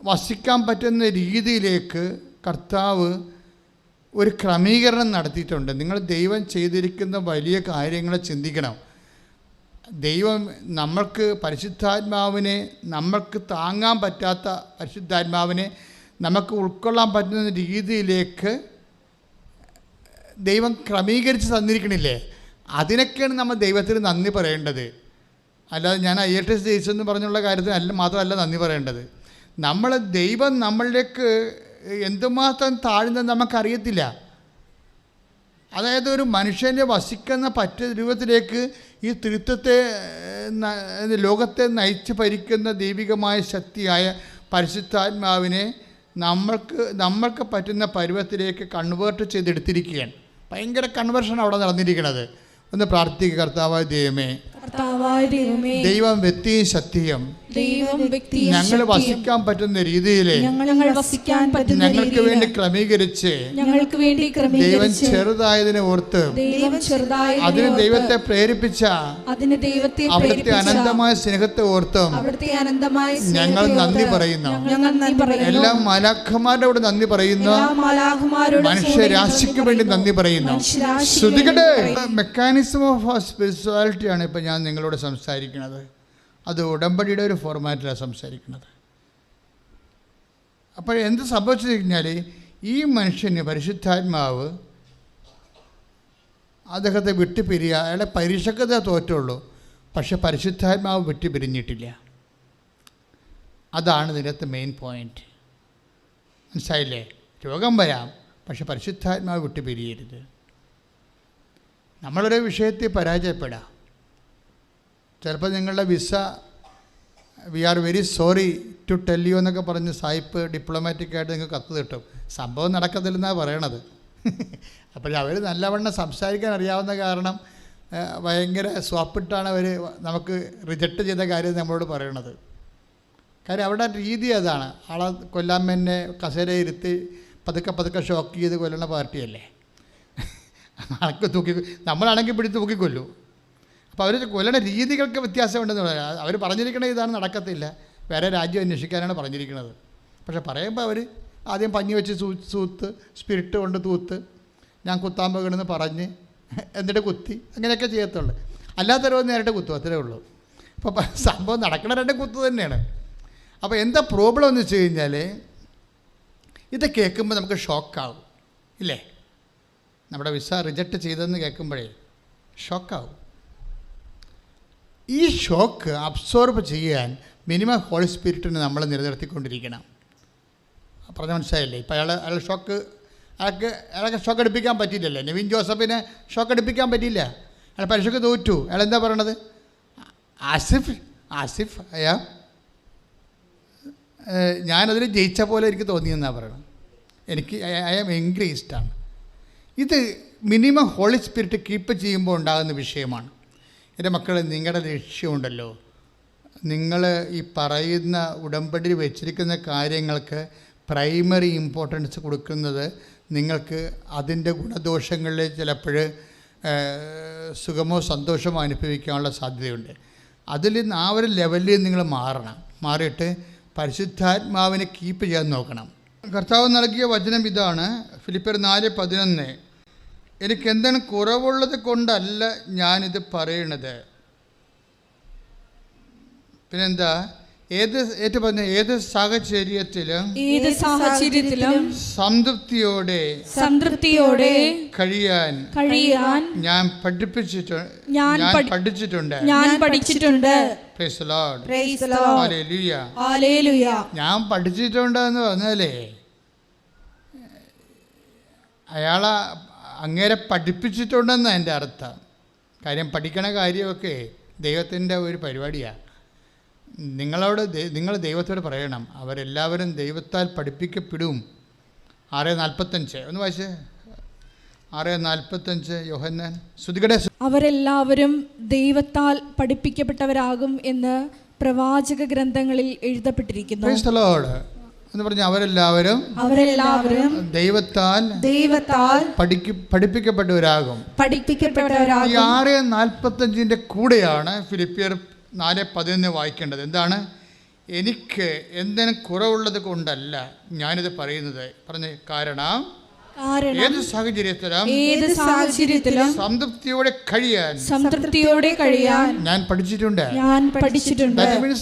വസിക്കാൻ പറ്റുന്ന രീതിയിലേക്ക് കർത്താവ് ഒരു ക്രമീകരണം നടത്തിയിട്ടുണ്ട്. നിങ്ങൾ ദൈവം ചെയ്തിരിക്കുന്ന വലിയ കാര്യങ്ങൾ ചിന്തിക്കണം. ദൈവം നമ്മൾക്ക് പരിശുദ്ധാത്മാവിനെ, നമ്മൾക്ക് താങ്ങാൻ പറ്റാത്ത പരിശുദ്ധാത്മാവിനെ നമുക്ക് ഉൾക്കൊള്ളാൻ പറ്റുന്ന രീതിയിലേക്ക് ദൈവം ക്രമീകരിച്ച് തന്നിരിക്കണില്ലേ? അതിനൊക്കെയാണ് നമ്മൾ ദൈവത്തിന് നന്ദി പറയേണ്ടത്. അല്ലാതെ ഞാൻ IELTS ജയിച്ചെന്ന് പറഞ്ഞുള്ള കാര്യത്തിന് മാത്രമല്ല നന്ദി പറയേണ്ടത്. ദൈവം നമ്മളിലേക്ക് എന്തുമാത്രം താഴ്ന്നത് നമുക്കറിയത്തില്ല. അതായത് ഒരു മനുഷ്യൻ്റെ വസിക്കുന്ന രൂപത്തിലേക്ക് ഈ ത്രിത്വത്തെ, ലോകത്തെ നയിച്ച് ഭരിക്കുന്ന ദൈവികമായ ശക്തിയായ പരിശുദ്ധാത്മാവിനെ നമ്മൾക്ക് പറ്റുന്ന പരുവത്തിലേക്ക് കൺവേർട്ട് ചെയ്തെടുത്തിരിക്കുകയാണ്. ഭയങ്കര കൺവേർഷൻ അവിടെ നടന്നിരിക്കുന്നത്. ഒന്ന് പ്രാർത്ഥിക്കുക. കർത്താവായ ദൈവമേ, ദൈവം വ്യക്തിയും ശക്തിയും ഞങ്ങൾ വസിക്കാൻ പറ്റുന്ന രീതിയിൽ ഞങ്ങൾക്ക് വേണ്ടി ക്രമീകരിച്ച് ദൈവം ചെറുതായതിനെ ഓർത്ത് അതിന് ദൈവത്തെ പ്രേരിപ്പിച്ച അവിടുത്തെ അനന്തമായ സ്നേഹത്തെ ഓർത്തും ഞങ്ങൾ നന്ദി പറയുന്നു. എല്ലാ മാലാഖമാരുടെ കൂടെ നന്ദി പറയുന്നു. മനുഷ്യരാശിക്ക് വേണ്ടി നന്ദി പറയുന്നു. ശ്രുതികട്ടെ. മെക്കാനിസം ഓഫ് സ്പിരിച്വാലിറ്റിയാണ് ഇപ്പം ഞാൻ നിങ്ങളോട് സംസാരിക്കുന്നത്. അത് ഉടമ്പടിയുടെ ഒരു ഫോർമാറ്റിലാണ് സംസാരിക്കുന്നത്. അപ്പോൾ എന്ത് സംഭവിച്ചു കഴിഞ്ഞാൽ, ഈ മനുഷ്യന് പരിശുദ്ധാത്മാവ് അദ്ദേഹത്തെ വിട്ടുപിരിയുക. അയാളെ പരീക്ഷക്കത തോറ്റുള്ളൂ, പക്ഷെ പരിശുദ്ധാത്മാവ് വിട്ടുപിരിഞ്ഞിട്ടില്ല. അതാണ് ഇതിനകത്ത് മെയിൻ പോയിന്റ്. മനസ്സിലായില്ലേ? രോഗം വരാം, പക്ഷെ പരിശുദ്ധാത്മാവ് വിട്ടുപിരിയരുത്. നമ്മളൊരു വിഷയത്തിൽ പരാജയപ്പെടാം. ചിലപ്പോൾ നിങ്ങളുടെ visa we are very sorry to tell you എന്നൊക്കെ പറഞ്ഞ് സായിപ്പ് ഡിപ്ലോമാറ്റിക്കായിട്ട് നിങ്ങൾക്ക് കത്ത് കിട്ടും. സംഭവം നടക്കത്തില്ലെന്നാണ് പറയണത്. അപ്പോഴവർ നല്ലവണ്ണം സംസാരിക്കാൻ അറിയാവുന്ന കാരണം ഭയങ്കര സ്വാപ്പിട്ടാണ് അവർ നമുക്ക് റിജക്റ്റ് ചെയ്ത കാര്യം നമ്മളോട് പറയണത്. കാര്യം അവരുടെ രീതി അതാണ്. ആളെ കൊല്ലാൻ തന്നെ കസേരയിരുത്തി പതുക്കെ ഷോക്ക് ചെയ്ത് കൊല്ലണ പാർട്ടിയല്ലേ. ആൾക്ക് നമ്മളാണെങ്കിൽ പിടിച്ച് തൂക്കിക്കൊല്ലൂ. അപ്പോൾ അവർ കൊല്ലണ രീതികൾക്ക് വ്യത്യാസമുണ്ടെന്ന് പറയാം. അവർ പറഞ്ഞിരിക്കണത് ഇതാണ്, നടക്കത്തില്ല, വേറെ രാജ്യം അന്വേഷിക്കാനാണ് പറഞ്ഞിരിക്കുന്നത്. പക്ഷെ പറയുമ്പോൾ അവർ ആദ്യം പഞ്ഞി വെച്ച് തൂത്ത്, സ്പിരിറ്റ് കൊണ്ട് തൂത്ത്, ഞാൻ കുത്താൻ പോകണമെന്ന് പറഞ്ഞ് എന്നിട്ട് കുത്തി, അങ്ങനെയൊക്കെ ചെയ്യത്തുള്ളൂ. അല്ലാത്തവരോ നേരിട്ട് കുത്തും, അത്രേ ഉള്ളൂ. അപ്പോൾ സംഭവം നടക്കണ രണ്ട് കുത്തു തന്നെയാണ്. അപ്പോൾ എന്താ പ്രോബ്ലം എന്ന് വെച്ച് കഴിഞ്ഞാൽ, ഇത് കേൾക്കുമ്പോൾ നമുക്ക് ഷോക്കാവും ഇല്ലേ? നമ്മുടെ വിസ റിജക്റ്റ് ചെയ്തതെന്ന് കേൾക്കുമ്പോഴേ ഷോക്കാവും. ഈ ഷോക്ക് അബ്സോർബ് ചെയ്യാൻ മിനിമം ഹോളി സ്പിരിറ്റിനെ നമ്മൾ നിലനിർത്തിക്കൊണ്ടിരിക്കണം. പറഞ്ഞ മനസ്സിലായില്ലേ? ഇപ്പോൾ അയാൾ അയാൾക്ക് ഷോക്ക് എടുപ്പിക്കാൻ പറ്റിയില്ലല്ലേ? നെവിൻ ജോസഫിനെ ഷോക്ക് എടുപ്പിക്കാൻ പറ്റിയില്ല. അയാൾ പരീക്ഷയ്ക്ക് തോറ്റു. അയാൾ എന്താ പറയണത്? ആസിഫ് ഞാനതിൽ ജയിച്ച പോലെ എനിക്ക് തോന്നിയെന്നാണ് പറയണത്. എനിക്ക് ഐ ആം ഇൻക്രീസ്ഡാണ്. ഇത് മിനിമം ഹോളി സ്പിരിറ്റ് കീപ്പ് ചെയ്യുമ്പോൾ ഉണ്ടാകുന്ന വിഷയമാണ്. എൻ്റെ മക്കൾ, നിങ്ങളുടെ ലക്ഷ്യമുണ്ടല്ലോ, നിങ്ങൾ ഈ പറയുന്ന ഉടമ്പടി വെച്ചിരിക്കുന്ന കാര്യങ്ങൾക്ക് പ്രൈമറി ഇമ്പോർട്ടൻസ് കൊടുക്കുന്നത് നിങ്ങൾക്ക് അതിൻ്റെ ഗുണദോഷങ്ങളിൽ ചിലപ്പോൾ സുഖമോ സന്തോഷമോ അനുഭവിക്കാനുള്ള സാധ്യതയുണ്ട്. അതിൽ ആ ഒരു ലെവലിൽ നിങ്ങൾ മാറിയിട്ട് പരിശുദ്ധാത്മാവിനെ കീപ്പ് ചെയ്യാൻ നോക്കണം. കർത്താവ് നൽകിയ വചനം ഇതാണ്, ഫിലിപ്പിയർ 4:11. എനിക്കെന്താണ് കുറവുള്ളത് കൊണ്ടല്ല ഞാനിത് പറയണത്. പിന്നെന്താ? ഏത് സാഹചര്യത്തിലും സംതൃപ്തിയോടെ കഴിയാൻ ഞാൻ പഠിച്ചിട്ടുണ്ട്. Praise the Lord. Hallelujah. ഞാൻ പഠിച്ചിട്ടുണ്ടെന്ന് പറഞ്ഞാലേ അയാളെ അങ്ങേരെ പഠിപ്പിച്ചിട്ടുണ്ടെന്ന് എൻ്റെ അർത്ഥം. കാര്യം പഠിക്കണ കാര്യമൊക്കെ ദൈവത്തിൻ്റെ ഒരു പരിപാടിയാണ്. നിങ്ങൾ ദൈവത്തോട് പറയണം, അവരെല്ലാവരും ദൈവത്താൽ പഠിപ്പിക്കപ്പെടും. 6:45 ഒന്ന് വായിച്ചേ. 6:45 യോഹന്നാൻ. ശ്രുതികടെ. അവരെല്ലാവരും ദൈവത്താൽ പഠിപ്പിക്കപ്പെട്ടവരാകും എന്ന് പ്രവാചക ഗ്രന്ഥങ്ങളിൽ എഴുതപ്പെട്ടിരിക്കുന്നു. Praise the Lord എന്ന് പറഞ്ഞ അവരെല്ലാവരും ദൈവത്താൽ പഠിപ്പിക്കപ്പെട്ടവരാകും. ഈ 6:45 കൂടെയാണ് ഫിലിപ്പിയർ 4:11 വായിക്കേണ്ടത്. എന്താണ്? എനിക്ക് എന്തെങ്കിലും കുറവുള്ളത് കൊണ്ടല്ല ഞാനിത് പറയുന്നത്. പറഞ്ഞ് കാരണം ഏത് സാഹചര്യത്തിലും സംതൃപ്തിയോടെ കഴിയാൻ ഞാൻ പഠിച്ചിട്ടുണ്ട്.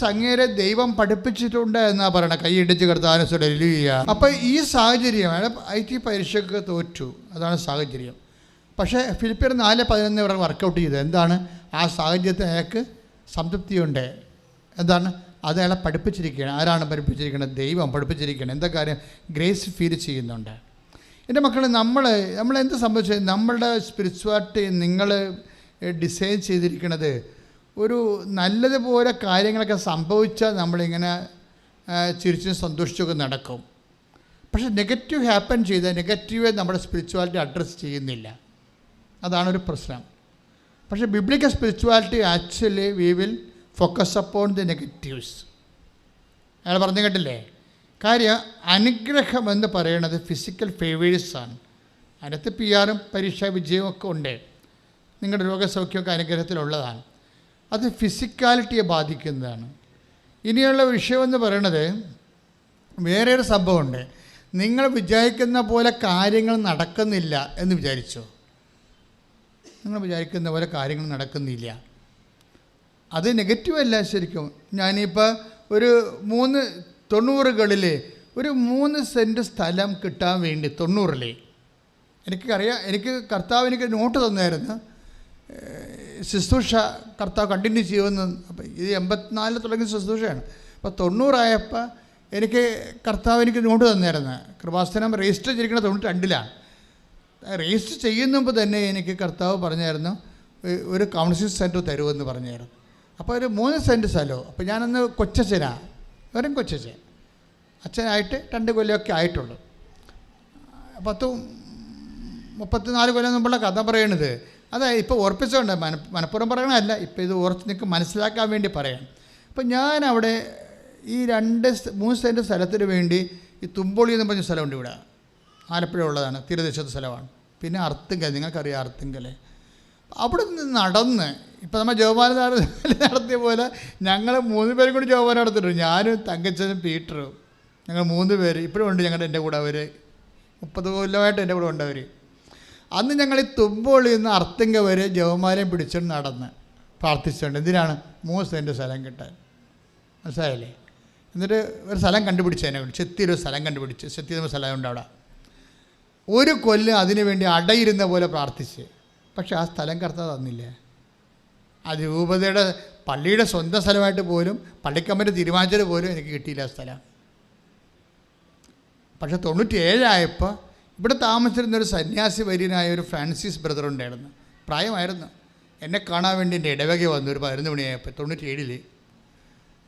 അങ്ങേരെ ദൈവം പഠിപ്പിച്ചിട്ടുണ്ട് എന്നാ പറയണ. കൈയിടിച്ച് കർത്താനുസരിച്ച്. അപ്പൊ ഈ സാഹചര്യമാണ് IT പരീക്ഷയ്ക്ക് തോറ്റു, അതാണ് സാഹചര്യം. പക്ഷേ ഫിലിപ്പിയർ 4:11 ഇവിടെ വർക്കൗട്ട് ചെയ്തത് എന്താണ്? ആ സാഹചര്യത്തിൽ അയാൾക്ക് സംതൃപ്തിയുണ്ട്. എന്താണ് അത്? അയാളെ പഠിപ്പിച്ചിരിക്കുകയാണ്. ആരാണ് പഠിപ്പിച്ചിരിക്കുന്നത്? ദൈവം പഠിപ്പിച്ചിരിക്കുകയാണ്. എന്താ കാര്യം? ഗ്രേസ് ഫീൽ ചെയ്യുന്നുണ്ട്. എൻ്റെ മക്കൾ, നമ്മളെന്ത് സംഭവിച്ചത്? നമ്മളുടെ സ്പിരിച്വാലിറ്റി നിങ്ങൾ ഡിസൈൻ ചെയ്തിരിക്കുന്നത് ഒരു നല്ലതുപോലെ കാര്യങ്ങളൊക്കെ സംഭവിച്ചാൽ നമ്മളിങ്ങനെ ചിരിച്ചും സന്തോഷിച്ചൊക്കെ നടക്കും. പക്ഷേ നെഗറ്റീവ് ഹാപ്പൻ ചെയ്ത നെഗറ്റീവ് നമ്മുടെ സ്പിരിച്വാലിറ്റി അഡ്രസ്സ് ചെയ്യുന്നില്ല. അതാണൊരു പ്രശ്നം. പക്ഷേ biblical spirituality actually we will focus upon the negatives. അയാൾ പറഞ്ഞു കേട്ടില്ലേ? കാര്യം അനുഗ്രഹം എന്ന് പറയുന്നത് ഫിസിക്കൽ ഫേവേഴ്സാണ്. അതിനകത്ത് PR-ഉം പരീക്ഷാ വിജയവും ഒക്കെ ഉണ്ട്. നിങ്ങളുടെ രോഗസൗഖ്യമൊക്കെ അനുഗ്രഹത്തിലുള്ളതാണ്. അത് ഫിസിക്കാലിറ്റിയെ ബാധിക്കുന്നതാണ്. ഇനിയുള്ള വിഷയമെന്ന് പറയണത് വേറെ ഒരു സംഭവമുണ്ട്. നിങ്ങൾ വിചാരിക്കുന്ന പോലെ കാര്യങ്ങൾ നടക്കുന്നില്ല എന്ന് വിചാരിച്ചോ? നിങ്ങൾ വിചാരിക്കുന്ന പോലെ കാര്യങ്ങൾ നടക്കുന്നില്ല, അത് നെഗറ്റീവല്ല. ശരിക്കും ഞാനിപ്പോൾ ഒരു 90കളിൽ ഒരു 3 സെൻറ്റ് സ്ഥലം കിട്ടാൻ വേണ്ടി 90-ൽ എനിക്കറിയാം, എനിക്ക് കർത്താവ് എനിക്ക് നോട്ട് തന്നായിരുന്നു. ശുശ്രൂഷ കർത്താവ് കണ്ടിന്യൂ ചെയ്യുമെന്ന്. അപ്പോൾ ഇത് 84 തുടങ്ങിയ ശുശ്രൂഷയാണ്. അപ്പോൾ 90 എനിക്ക് കർത്താവ് എനിക്ക് നോട്ട് തന്നായിരുന്നു. കൃപാസനം രജിസ്റ്റർ ചെയ്തിരിക്കുന്നത് 92-ലാണ്. രജിസ്റ്റർ ചെയ്യുന്നപ്പോൾ തന്നെ എനിക്ക് കർത്താവ് പറഞ്ഞായിരുന്നു ഒരു കൗൺസിലിംഗ് സെൻറ്റർ തരുമെന്ന് പറഞ്ഞായിരുന്നു. അപ്പോൾ ഒരു 3 സെൻറ്റ് സ്ഥലവും. അപ്പോൾ ഞാനന്ന് കൊച്ചച്ഛനാണ്, വെറും കൊച്ചച്ഛൻ. അച്ഛനായിട്ട് 2 കൊല്ലമൊക്കെ ആയിട്ടുള്ളൂ. 34 കൊല്ലം മുമ്പുള്ള കഥ പറയണത്. അതായത് ഇപ്പോൾ ഓർപ്പിച്ചുകൊണ്ട് മനഃപൂർവ്വം പറയണമല്ല, ഇപ്പോൾ ഇത് ഓർത്ത് നിങ്ങൾക്ക് മനസ്സിലാക്കാൻ വേണ്ടി പറയാം. അപ്പം ഞാനവിടെ ഈ 3 സെൻറ്റ് സ്ഥലത്തിന് വേണ്ടി ഈ തുമ്പോളി എന്ന് പറഞ്ഞ സ്ഥലമുണ്ട് ഇവിടെ, ആലപ്പുഴ ഉള്ളതാണ്, തീരദേശത്തെ സ്ഥലമാണ്. പിന്നെ അർത്തുങ്കൽ, നിങ്ങൾക്കറിയാം അർത്തുങ്കൽ. അവിടെ നിന്ന് നടന്ന് ഇപ്പം നമ്മൾ ജോപാന നടത്തിയ പോലെ ഞങ്ങൾ 3 പേരും കൂടി ജോപാന നടത്തിയിട്ടുണ്ട്. ഞാനും തങ്കച്ചനും പീറ്ററും, ഞങ്ങൾ 3 പേര് ഇപ്പോഴും ഉണ്ട് എൻ്റെ കൂടെ. അവർ 30 കൊല്ലമായിട്ട് എൻ്റെ കൂടെ ഉണ്ട് അവർ. അന്ന് ഞങ്ങൾ ഈ തുമ്പോളിൽ നിന്ന് അർത്തുങ്ക വരെ ജവമാലയും പിടിച്ചുകൊണ്ട് നടന്ന് പ്രാർത്ഥിച്ചിട്ടുണ്ട്. എന്തിനാണ്? 3 സെൻറ്റ് സ്ഥലം കിട്ടാൻ. മനസ്സിലായില്ലേ? എന്നിട്ട് ഒരു സ്ഥലം കണ്ടുപിടിച്ച് അതിനെ വിളിച്ച് ചെത്തിയൊരു സ്ഥലം കണ്ടുപിടിച്ച്, ചെത്തിയ സ്ഥലമുണ്ട് അവിടെ. 1 കൊല്ലം അതിനു വേണ്ടി അടയിരുന്ന പോലെ പ്രാർത്ഥിച്ച്. പക്ഷെ ആ സ്ഥലം കർത്താവ് തന്നില്ല. ആ രൂപതയുടെ പള്ളിയുടെ സ്വന്തം സ്ഥലമായിട്ട് പോലും പള്ളിക്കമ്മൻ്റെ തീരുമാനിച്ചത് പോലും എനിക്ക് കിട്ടിയില്ല ആ സ്ഥലം. പക്ഷെ 97 ഇവിടെ താമസിച്ചിരുന്നൊരു സന്യാസി വര്യനായ ഒരു ഫ്രാൻസിസ് ബ്രദർ ഉണ്ടായിരുന്നു. പ്രായമായിരുന്നു. എന്നെ കാണാൻ വേണ്ടി എൻ്റെ ഇടവക വന്നു ഒരു 11 മണിയായപ്പോൾ 97.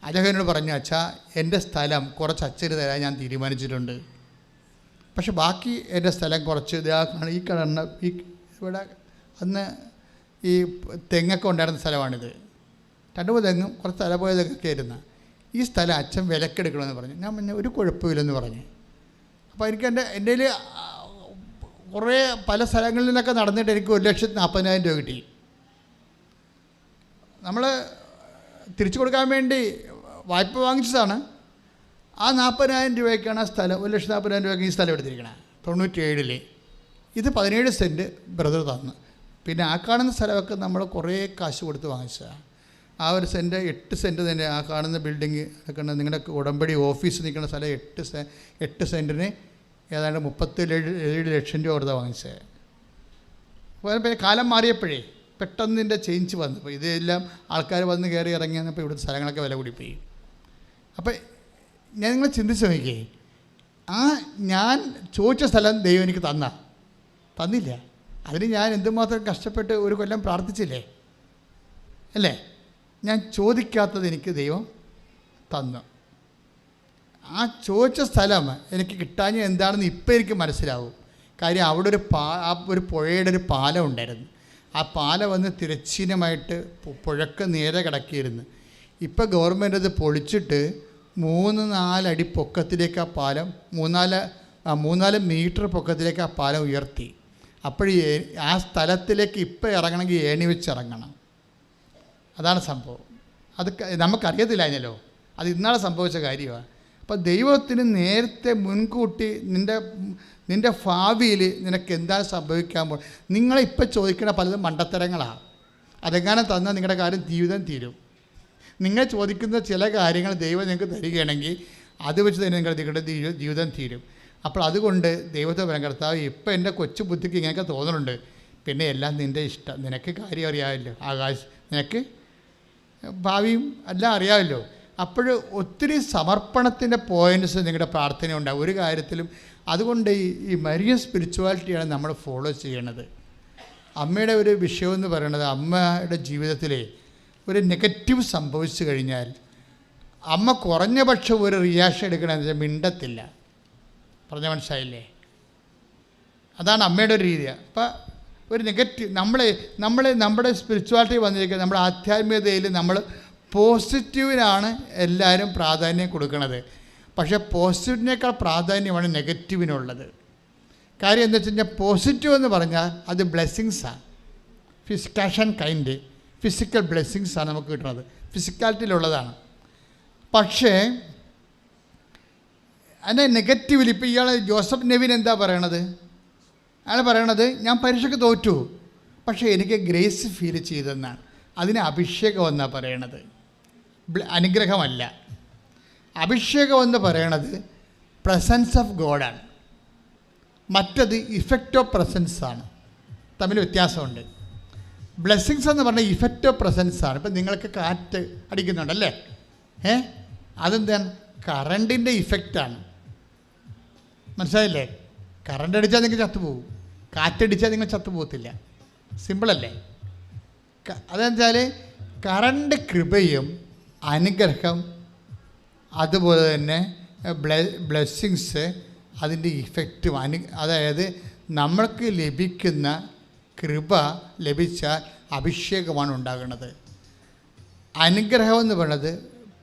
അദ്ദേഹം എന്നോട് പറഞ്ഞു, അച്ഛാ എൻ്റെ സ്ഥലം കുറച്ച് അച്ഛന് തരാൻ ഞാൻ തീരുമാനിച്ചിട്ടുണ്ട്. പക്ഷെ ബാക്കി എൻ്റെ സ്ഥലം കുറച്ച് ഈ കാണുന്ന ഈ ഇവിടെ അന്ന് ഈ തെങ്ങൊക്കെ ഉണ്ടായിരുന്ന സ്ഥലമാണിത്. 2 തെങ്ങും കുറച്ച് തലപോയ തെങ്ങൊക്കെ ആയിരുന്നു. ഈ സ്ഥലം അച്ഛൻ വിലക്കെടുക്കണമെന്ന് പറഞ്ഞു. ഞാൻ പിന്നെ ഒരു കുഴപ്പമില്ലെന്ന് പറഞ്ഞു. അപ്പോൾ എനിക്ക് എൻ്റെ കുറേ പല സ്ഥലങ്ങളിൽ നിന്നൊക്കെ നടന്നിട്ട് എനിക്ക് 1,40,000 രൂപ കിട്ടി. നമ്മൾ തിരിച്ചു കൊടുക്കാൻ വേണ്ടി വായ്പ വാങ്ങിച്ചതാണ്. ആ 40,000 രൂപയ്ക്കാണ് ആ സ്ഥലം, 1,40,000 രൂപയ്ക്ക് ഈ സ്ഥലം എടുത്തിരിക്കണം 97-ൽ. ഇത് 17 സെൻറ്റ് ബ്രദർ തന്നു. പിന്നെ ആ കാണുന്ന സ്ഥലമൊക്കെ നമ്മൾ കുറേ കാശ് കൊടുത്ത് വാങ്ങിച്ചതാണ്. ആ ഒരു സെൻറ്റ് 8 സെൻറ്റ് തന്നെ ആ കാണുന്ന ബിൽഡിങ് നിൽക്കുന്ന നിങ്ങളുടെ ഉടമ്പടി ഓഫീസ് നിൽക്കുന്ന സ്ഥലം 8 സെൻറ്റിന് ഏതാണ്ട് 37 ലക്ഷം രൂപ കൊടുത്താണ് വാങ്ങിച്ചത്. അപ്പോൾ പിന്നെ കാലം മാറിയപ്പോഴേ പെട്ടെന്ന് ഇതിൻ്റെ ചേഞ്ച് വന്നപ്പോൾ ഇതെല്ലാം ആൾക്കാർ വന്ന് കയറി ഇറങ്ങി വന്നപ്പോൾ ഇവിടുത്തെ സ്ഥലങ്ങളൊക്കെ വില കൂടിപ്പോയി. അപ്പോൾ ഞാൻ നിങ്ങൾ ചിന്തിച്ച് നോക്കിയേ, ഞാൻ ചോദിച്ച സ്ഥലം ദൈവം എനിക്ക് തന്നില്ല. അതിന് ഞാൻ എന്തുമാത്രം കഷ്ടപ്പെട്ട് 1 കൊല്ലം പ്രാർത്ഥിച്ചില്ലേ അല്ലേ? ഞാൻ ചോദിക്കാത്തത് എനിക്ക് ദൈവം തന്നു. ആ ചോദിച്ച സ്ഥലം എനിക്ക് കിട്ടാഞ്ഞ എന്താണെന്ന് ഇപ്പം എനിക്ക് മനസ്സിലാവും. കാര്യം അവിടെ ഒരു പുഴയുടെ ഒരു പാലം ഉണ്ടായിരുന്നു. ആ പാലം വന്ന് തിരശ്ചീനമായിട്ട് പുഴക്ക് നേരെ കിടക്കിയിരുന്നു. ഇപ്പം ഗവൺമെൻറ് അത് പൊളിച്ചിട്ട് 3-4 അടി പൊക്കത്തിലേക്ക് ആ പാലം 3-4 മീറ്റർ പൊക്കത്തിലേക്ക് ആ പാലം ഉയർത്തി. അപ്പോൾ ആ സ്ഥലത്തിലേക്ക് ഇപ്പം ഇറങ്ങണമെങ്കിൽ ഏണി വെച്ച് ഇറങ്ങണം. അതാണ് സംഭവം. അത് നമുക്കറിയത്തില്ലാഞ്ഞല്ലോ. അത് ഇന്നാളെ സംഭവിച്ച കാര്യമാണ്. അപ്പോൾ ദൈവത്തിന് നേരത്തെ മുൻകൂട്ടി നിൻ്റെ ഭാവിയിൽ നിനക്ക് എന്താണ് സംഭവിക്കാൻ പോകുന്നത്. നിങ്ങളിപ്പോൾ ചോദിക്കുന്ന പലതും മണ്ടത്തരങ്ങളാണ്. അതെങ്ങനെ തന്നാൽ നിങ്ങളുടെ കാര്യം ജീവിതം തീരും. നിങ്ങൾ ചോദിക്കുന്ന ചില കാര്യങ്ങൾ ദൈവം നിങ്ങൾക്ക് തരികയാണെങ്കിൽ അത് വെച്ച് തന്നെ നിങ്ങളുടെ ജീവിതം തീരും. അപ്പോൾ അതുകൊണ്ട് ദൈവത്തെ പറയാൻ, കർത്താവ് ഇപ്പം എൻ്റെ കൊച്ചു ബുദ്ധിക്ക് ഇങ്ങനെയൊക്കെ തോന്നുന്നുണ്ട്, പിന്നെ എല്ലാം നിൻ്റെ ഇഷ്ടം, നിനക്ക് കാര്യം അറിയാമല്ലോ, നിനക്ക് ഭാവിയും എല്ലാം അറിയാമല്ലോ. അപ്പോൾ ഒത്തിരി സമർപ്പണത്തിൻ്റെ പോയിൻറ്റ്സ് നിങ്ങളുടെ പ്രാർത്ഥനയുണ്ടാകും ഒരു കാര്യത്തിലും. അതുകൊണ്ട് ഈ മരിയൻ സ്പിരിച്വാലിറ്റിയാണ് നമ്മൾ ഫോളോ ചെയ്യണത്. അമ്മയുടെ ഒരു വിഷയമെന്ന് പറയുന്നത്, അമ്മയുടെ ജീവിതത്തിലെ ഒരു നെഗറ്റീവ് സംഭവിച്ചു കഴിഞ്ഞാൽ അമ്മ കുറഞ്ഞ പക്ഷം ഒരു റിയാക്ഷൻ എടുക്കണമെന്ന് വെച്ചാൽ മിണ്ടത്തില്ല. പറഞ്ഞ മനസ്സിലായില്ലേ? അതാണ് അമ്മയുടെ ഒരു രീതി. അപ്പം ഒരു നെഗറ്റീവ് നമ്മുടെ സ്പിരിച്വാലിറ്റി വന്നിരിക്കുന്നത്, നമ്മുടെ ആധ്യാത്മികതയിൽ നമ്മൾ പോസിറ്റീവിനാണ് എല്ലാവരും പ്രാധാന്യം കൊടുക്കുന്നത്. പക്ഷേ പോസിറ്റീവിനേക്കാൾ പ്രാധാന്യമാണ് നെഗറ്റീവിനുള്ളത്. കാര്യം എന്താ വെച്ച് കഴിഞ്ഞാൽ, പോസിറ്റീവ് എന്ന് പറഞ്ഞാൽ അത് ബ്ലെസ്സിങ്സാണ്. ക്യാഷ് ആൻഡ് കൈൻഡ് ഫിസിക്കൽ ബ്ലെസ്സിങ്സാണ് നമുക്ക് കിട്ടുന്നത്, ഫിസിക്കാലിറ്റിയിലുള്ളതാണ്. പക്ഷേ അതിൻ്റെ നെഗറ്റീവിൽ ഇപ്പോൾ ഇയാൾ ജോസഫ് നെവിൻ എന്താ പറയണത്? അയാൾ പറയണത്, ഞാൻ പരീക്ഷയ്ക്ക് തോറ്റു, പക്ഷേ എനിക്ക് ഗ്രേസ് ഫീൽ ചെയ്തെന്നാണ്. അതിന് അഭിഷേകം എന്നാണ് പറയണത്, അനുഗ്രഹമല്ല. അഭിഷേകം എന്ന് പറയണത് പ്രസൻസ് ഓഫ് ഗോഡാണ്, മറ്റത് ഇഫക്റ്റ് ഓഫ് പ്രസൻസാണ്. തമ്മിൽ വ്യത്യാസമുണ്ട്. ബ്ലെസ്സിങ്സ് എന്ന് പറഞ്ഞാൽ ഇഫക്റ്റ് ഓഫ് പ്രസൻസാണ്. ഇപ്പം നിങ്ങൾക്ക് കാറ്റ് അടിക്കുന്നുണ്ടല്ലേ, അതെന്താണ്? കറണ്ടിൻ്റെ ഇഫക്റ്റാണ്. മനസ്സിലായില്ലേ? കറണ്ട് അടിച്ചാൽ നിങ്ങൾ ചത്തുപോകും, കാറ്റടിച്ചാൽ നിങ്ങൾ ചത്തുപോകത്തില്ല. സിമ്പിളല്ലേ? അതെന്നുവെച്ചാൽ കറണ്ട് കൃപയും അനുഗ്രഹം, അതുപോലെ തന്നെ ബ്ലെസ്സിങ്സ് അതിൻ്റെ ഇഫക്റ്റും അതായത് നമ്മൾക്ക് ലഭിക്കുന്ന കൃപ ലഭിച്ചാൽ അഭിഷേകമാണ് ഉണ്ടാകുന്നത്. അനുഗ്രഹം എന്ന് പറയുന്നത്